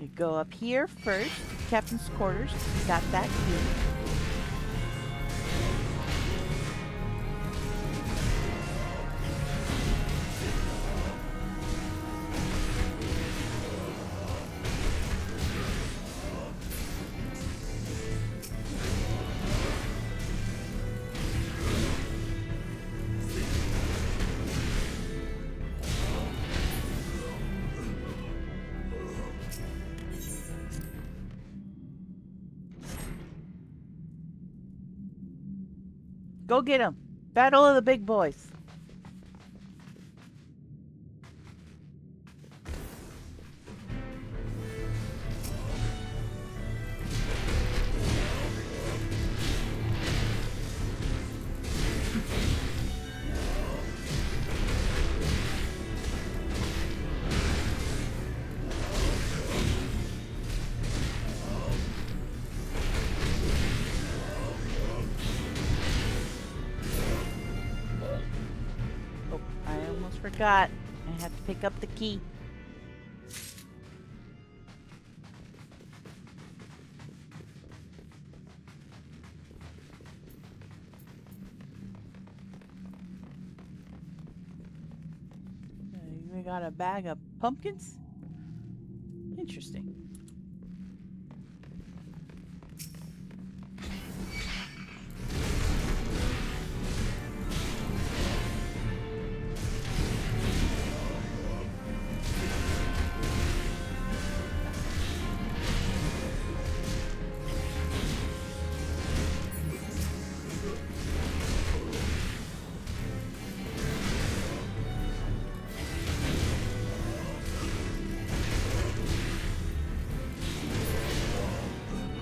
We go up here first, captain's quarters. We got that key. Go get him. Battle of the big boys. Forgot. I have to pick up the key. We got a bag of pumpkins? Interesting.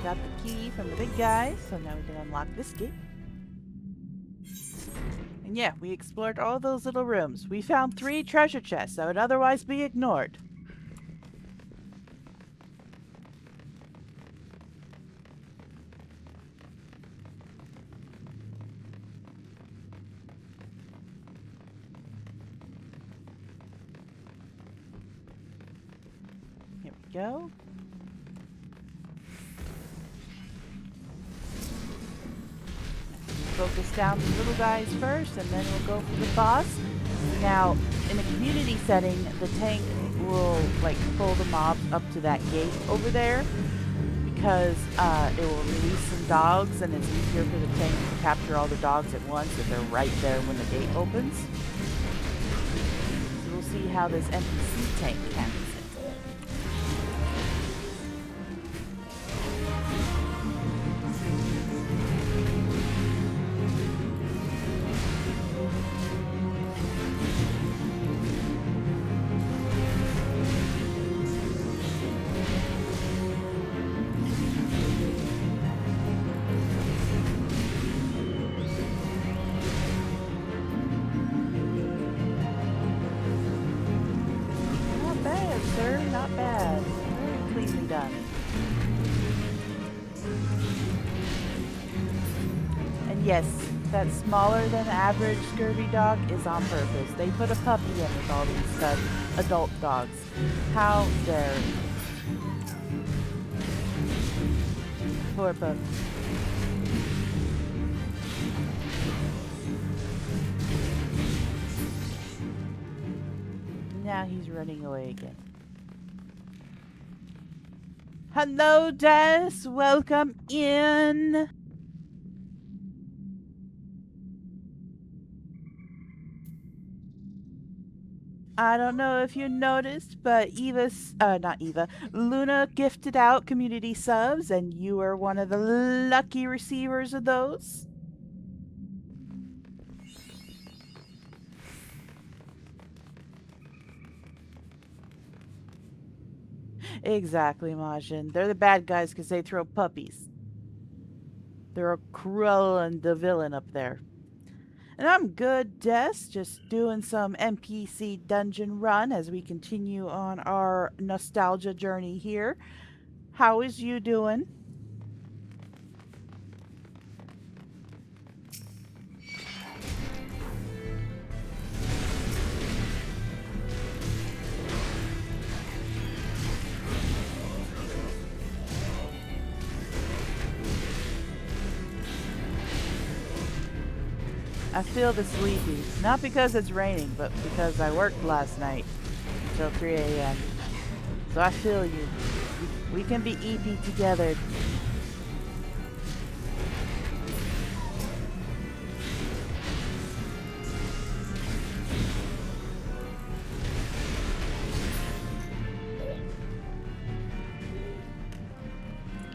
Got the key from the big guy, so now we can unlock this gate. And yeah, we explored all those little rooms. We found 3 treasure chests that would otherwise be ignored. Here we go. Focus down the little guys first, and then we'll go for the boss. Now, in a community setting, the tank will like pull the mobs up to that gate over there because it will release some dogs, and it's easier for the tank to capture all the dogs at once if they're right there when the gate opens. So we'll see how this NPC tank handles it. Sir, not bad. Very cleanly done. And yes, that smaller than average scurvy dog is on purpose. They put a puppy in with all these adult dogs. How dare you? Poor puppy. Now he's running away again. Hello, Des. Welcome in. I don't know if you noticed, but Luna gifted out community subs, and you are one of the lucky receivers of those. Exactly, Majin. They're the bad guys because they throw puppies. They're Cruella and the villain up there. And I'm good, Des. Just doing some NPC dungeon run as we continue on our nostalgia journey here. How is you doing? I feel the sleepy. Not because it's raining, but because I worked last night until 3 a.m. So I feel you. We can be EP together.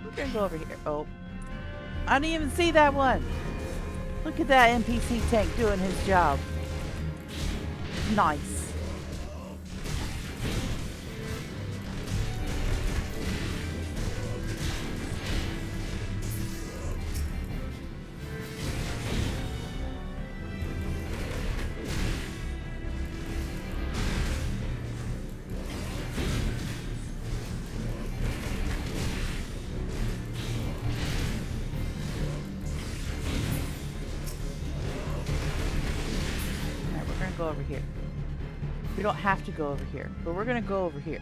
We're gonna go over here. Oh. I didn't even see that one. Look at that NPC tank doing his job. Nice. Go over here. We don't have to go over here, but we're gonna go over here.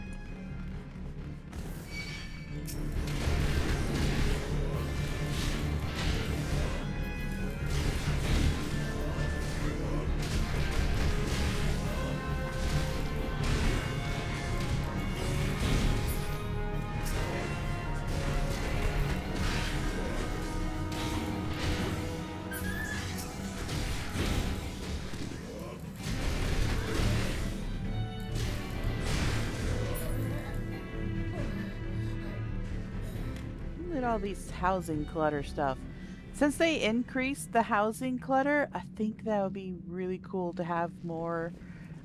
At all these housing clutter stuff. Since they increased the housing clutter, I think that would be really cool to have more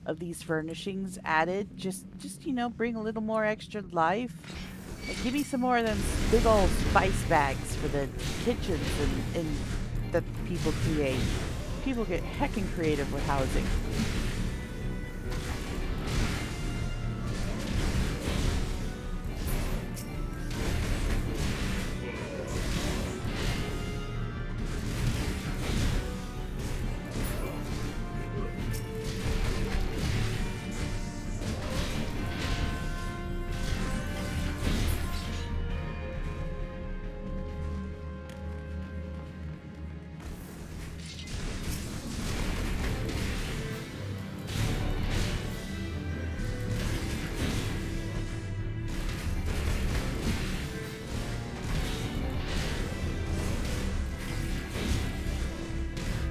of these furnishings added. Just you know, bring a little more extra life. Like, give me some more of them big old spice bags for the kitchens and that people create. People get heckin' creative with housing.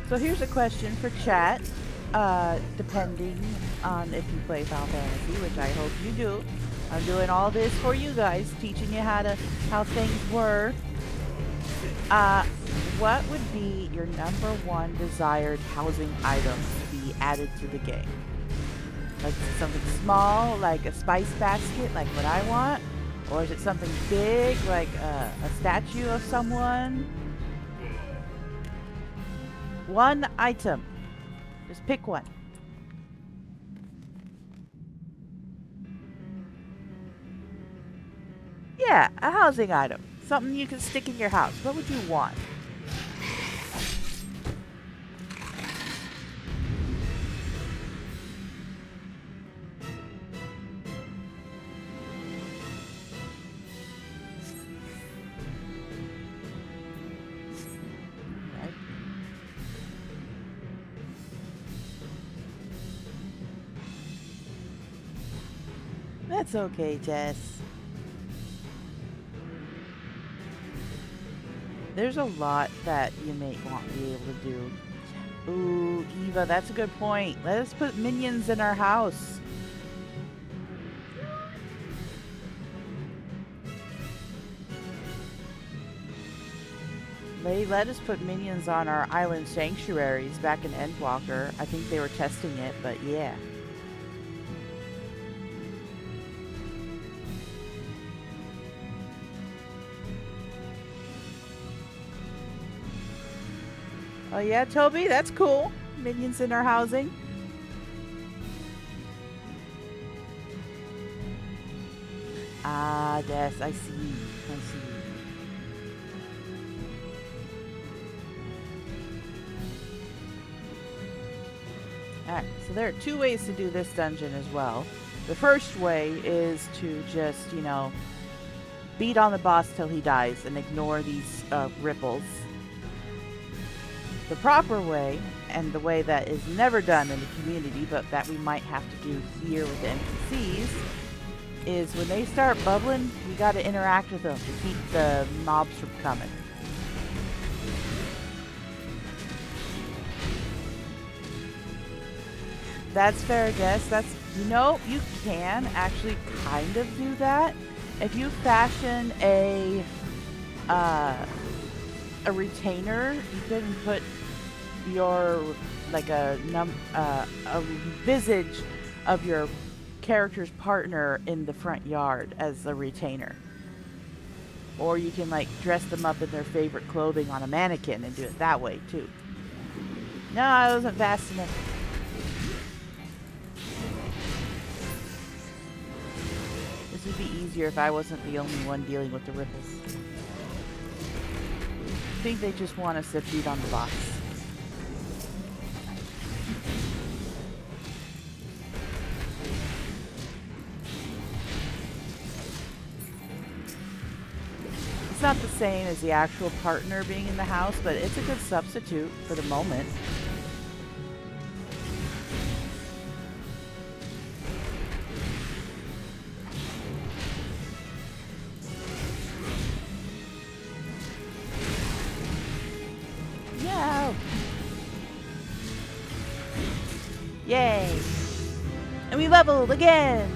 So here's a question for chat, depending on if you play Final Fantasy, which I hope you do. I'm doing all this for you guys, teaching you how things work. What would be your #1 desired housing item to be added to the game? Like something small, like a spice basket, like what I want? Or is it something big, like a statue of someone? One item. Just pick one. Yeah, a housing item. Something you can stick in your house. What would you want? That's okay, Jess. There's a lot that you may want to be able to do. Ooh, Eva, that's a good point. Let us put minions in our house. They let us put minions on our island sanctuaries back in Endwalker. I think they were testing it, but yeah. Oh yeah, Toby, that's cool. Minions in our housing. Ah, yes, I see. I see. Alright, so there are two ways to do this dungeon as well. The first way is to just, you know, beat on the boss till he dies and ignore these ripples. The proper way, and the way that is never done in the community, but that we might have to do here with the NPCs, is when they start bubbling, you got to interact with them to keep the mobs from coming. That's fair, Jess. That's, you know, you can actually kind of do that if you fashion a retainer. You can put your like a visage of your character's partner in the front yard as a retainer, or you can like dress them up in their favorite clothing on a mannequin and do it that way too. No, I wasn't fast enough. This would be easier if I wasn't the only one dealing with the ripples. I think they just want us to beat on the boss. It's not the same as the actual partner being in the house, but it's a good substitute for the moment. Yeah. Yay. And we leveled again.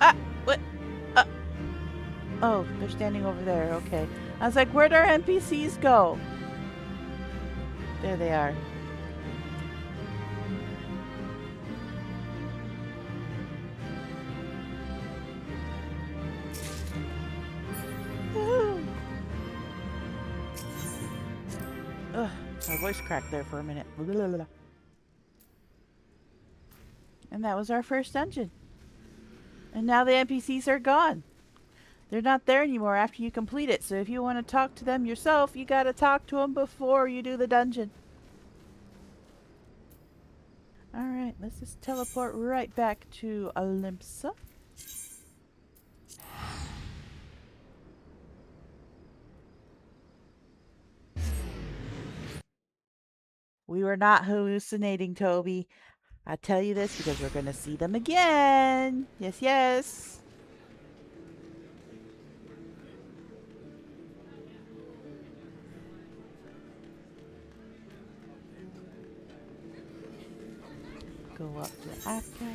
Ah, what? Oh, they're standing over there. Okay. I was like, where'd our NPCs go? There they are. Woo. Ugh, my voice cracked there for a minute. And that was our first dungeon. And now the NPCs are gone. They're not there anymore after you complete it. So if you want to talk to them yourself, you gotta talk to them before you do the dungeon. Alright, let's just teleport right back to Olympsa. We were not hallucinating, Toby. I tell you this because we're going to see them again. Yes, yes. Go up to After.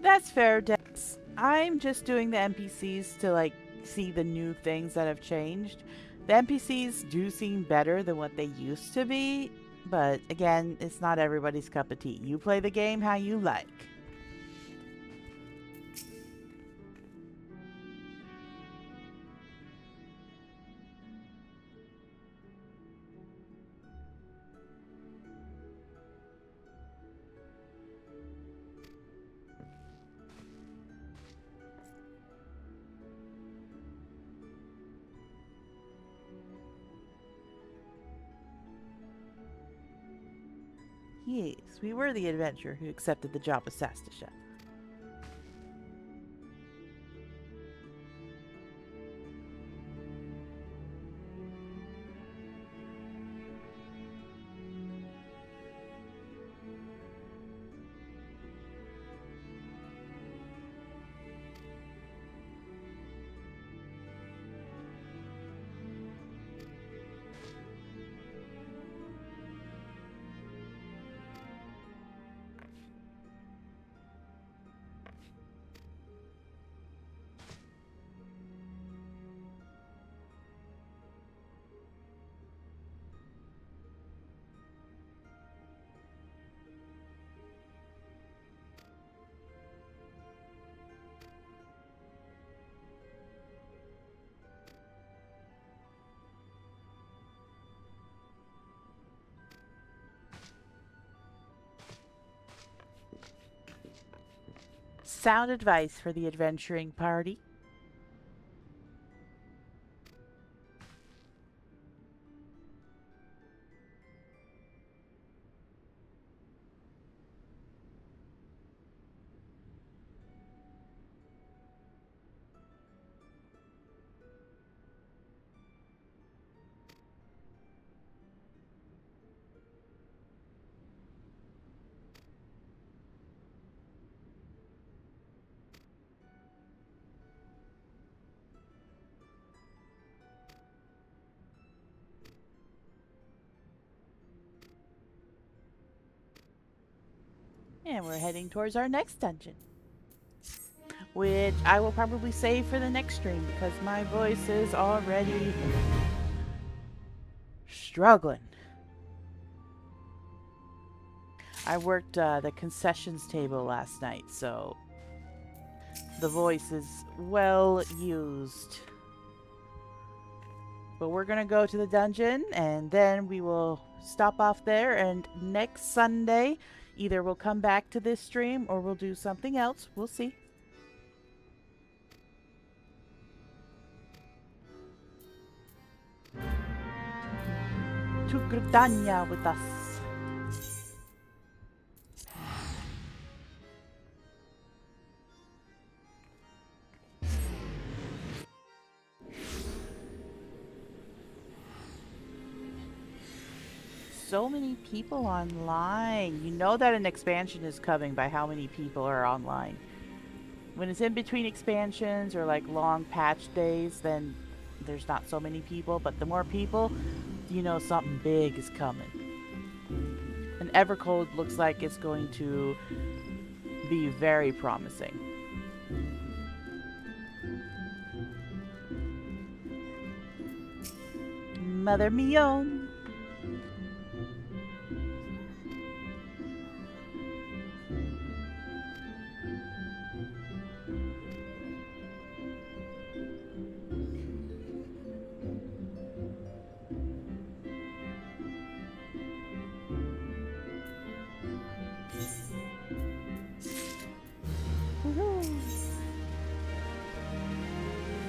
That's fair, Dex. I'm just doing the NPCs to like see the new things that have changed. The NPCs do seem better than what they used to be, but again, it's not everybody's cup of tea. You play the game how you like. Yes, we were the adventurer who accepted the job of Sastasha. Sound advice for the adventuring party. And we're heading towards our next dungeon, which I will probably save for the next stream because my voice is already struggling. I worked the concessions table last night, so the voice is well used. But we're gonna go to the dungeon and then we will stop off there, and next Sunday either we'll come back to this stream or we'll do something else. We'll see. To Gridania with us. So many people online. You know that an expansion is coming by how many people are online. When it's in between expansions or like long patch days, then there's not so many people. But the more people, you know something big is coming. And Evercold looks like it's going to be very promising. Mother Mion.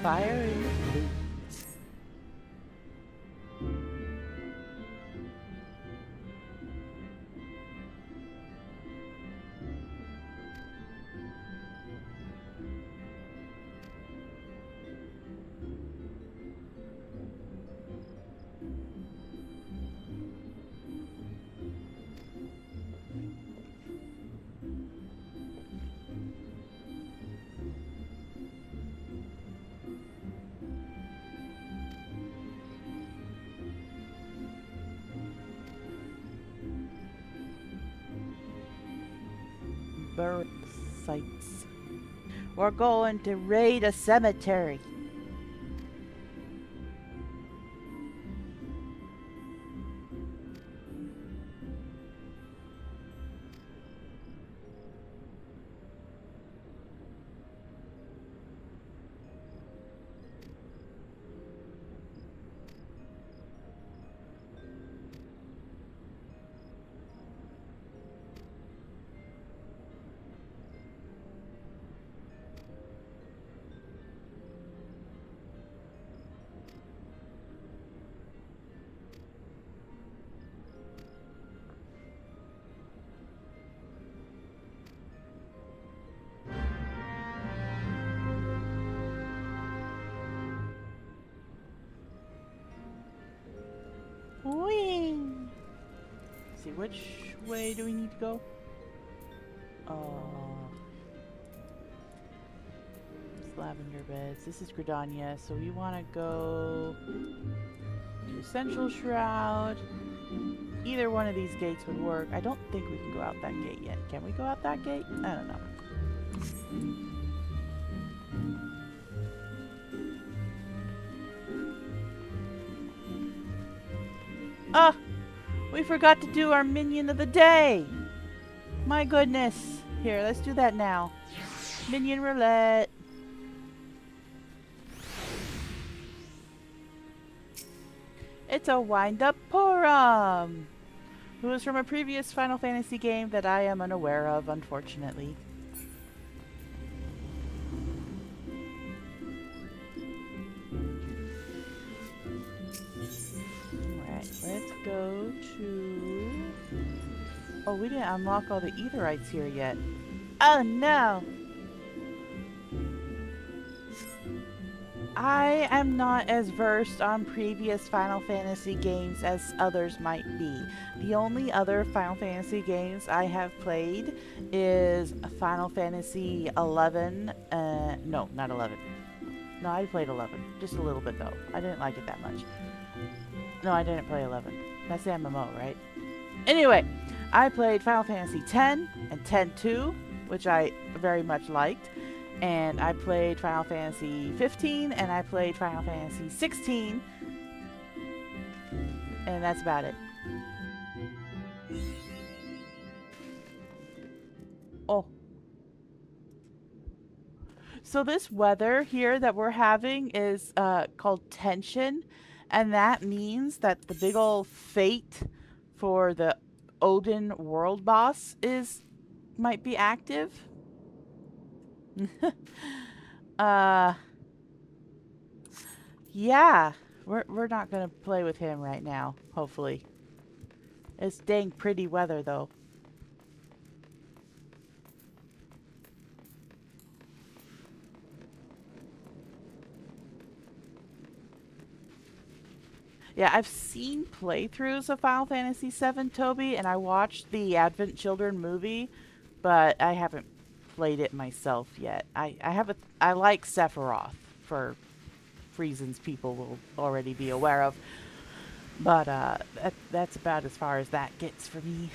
Fire in the blue. Burial sites. We're going to raid a cemetery. Whee! See, which way do we need to go? It's lavender beds. This is Gridania, so we want to go to Central Shroud. Either one of these gates would work. I don't think we can go out that gate yet. Can we go out that gate? I don't know. Ah! We forgot to do our minion of the day! My goodness! Here, let's do that now. Minion roulette. It's a wind-up Porum! Who is from a previous Final Fantasy game that I am unaware of, unfortunately. go to... Oh, we didn't unlock all the Aetherites here yet. Oh no! I am not as versed on previous Final Fantasy games as others might be. The only other Final Fantasy games I have played is Final Fantasy 11. No, not 11. No, I played 11. Just a little bit though. I didn't like it that much. No, I didn't play 11. That's the MMO, right? Anyway, I played Final Fantasy 10 and 10-2, which I very much liked. And I played Final Fantasy 15 and I played Final Fantasy 16. And that's about it. Oh. So this weather here that we're having is called tension. And that means that the big old fate for the Odin world boss might be active. Yeah. We're not gonna play with him right now, hopefully. It's dang pretty weather though. Yeah, I've seen playthroughs of Final Fantasy VII, Toby, and I watched the Advent Children movie, but I haven't played it myself yet. I like Sephiroth for reasons people will already be aware of, but that's about as far as that gets for me.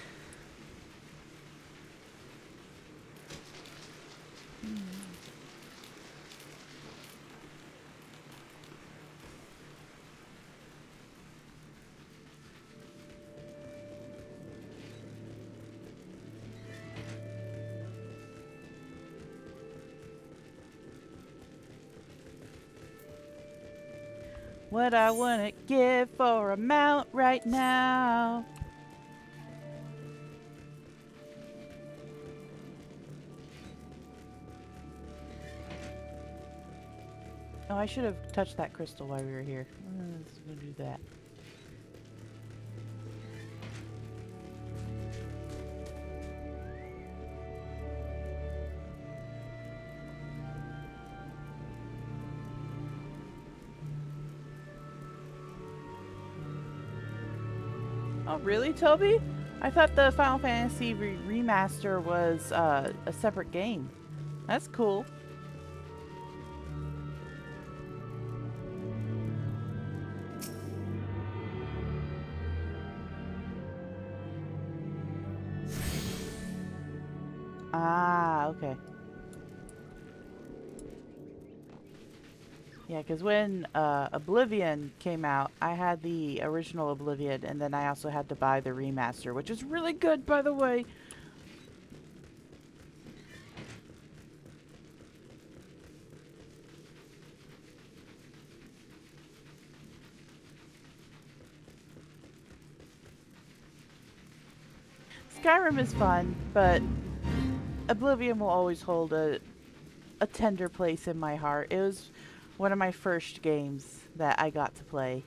What I wouldn't give for a mount right now. Oh, I should have touched that crystal while we were here. Let's go do that. Oh, really, Toby? I thought the Final Fantasy remaster was a separate game. That's cool. Ah, okay. Yeah, because when Oblivion came out, I had the original Oblivion, and then I also had to buy the remaster, which is really good, by the way. Skyrim is fun, but Oblivion will always hold a tender place in my heart. It was one of my first games that I got to play.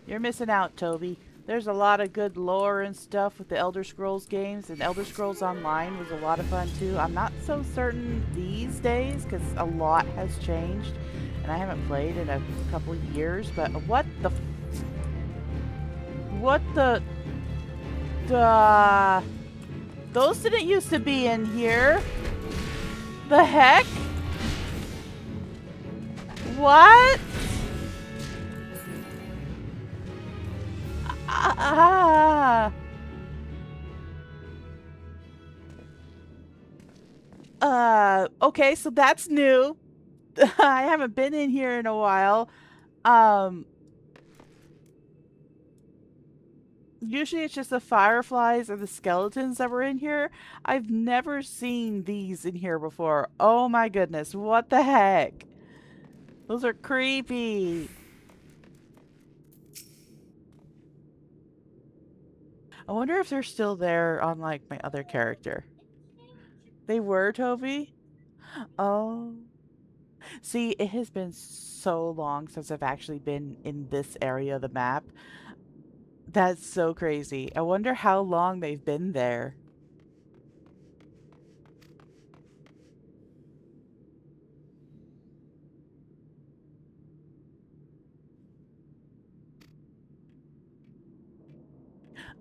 You're missing out, Toby. There's a lot of good lore and stuff with the Elder Scrolls games, and Elder Scrolls Online was a lot of fun too. I'm not so certain these days because a lot has changed, and I haven't played in a couple years, but what the... Those didn't used to be in here. The heck? What? Okay, so that's new. I haven't been in here in a while. Usually it's just the fireflies or the skeletons that were in here. I've never seen these in here before. Oh my goodness, what the heck? Those are creepy. I wonder if they're still there on like my other character. They were, Toby? Oh. See, it has been so long since I've actually been in this area of the map. That's so crazy. I wonder how long they've been there.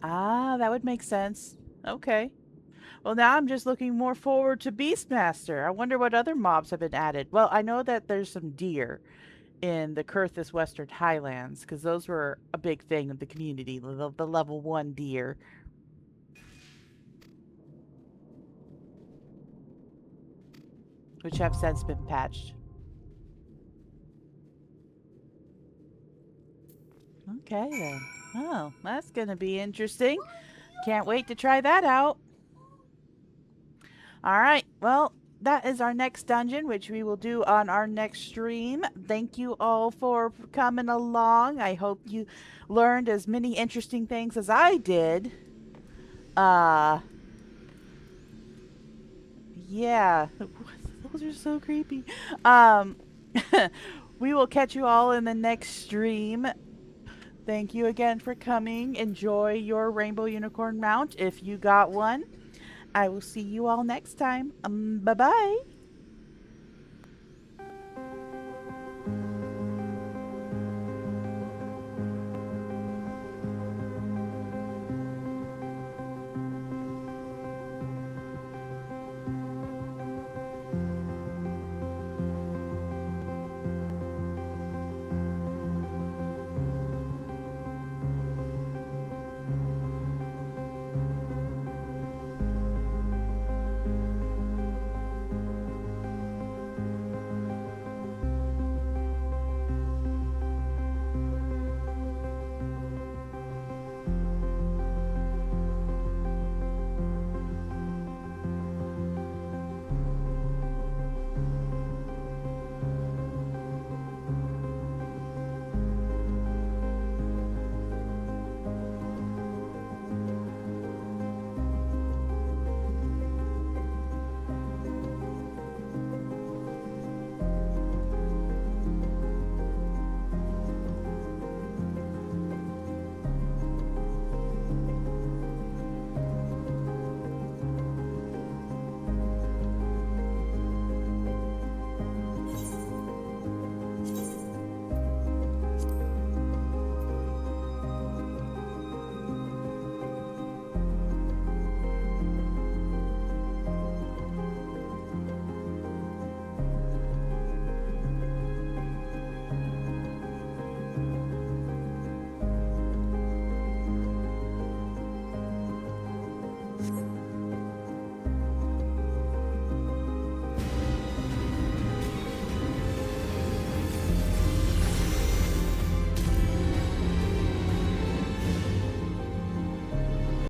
Ah, that would make sense. Okay. Well, now I'm just looking more forward to Beastmaster. I wonder what other mobs have been added. Well, I know that there's some deer in the Kurthus Western Highlands because those were a big thing in the community, the level 1 deer, which have since been patched. Okay, then. Oh, that's going to be interesting. Can't wait to try that out. All right. Well, that is our next dungeon, which we will do on our next stream. Thank you all for coming along. I hope you learned as many interesting things as I did. Uh, yeah. Those are so creepy. Um, we will catch you all in the next stream. Thank you again for coming. Enjoy your rainbow unicorn mount if you got one. I will see you all next time. Bye bye.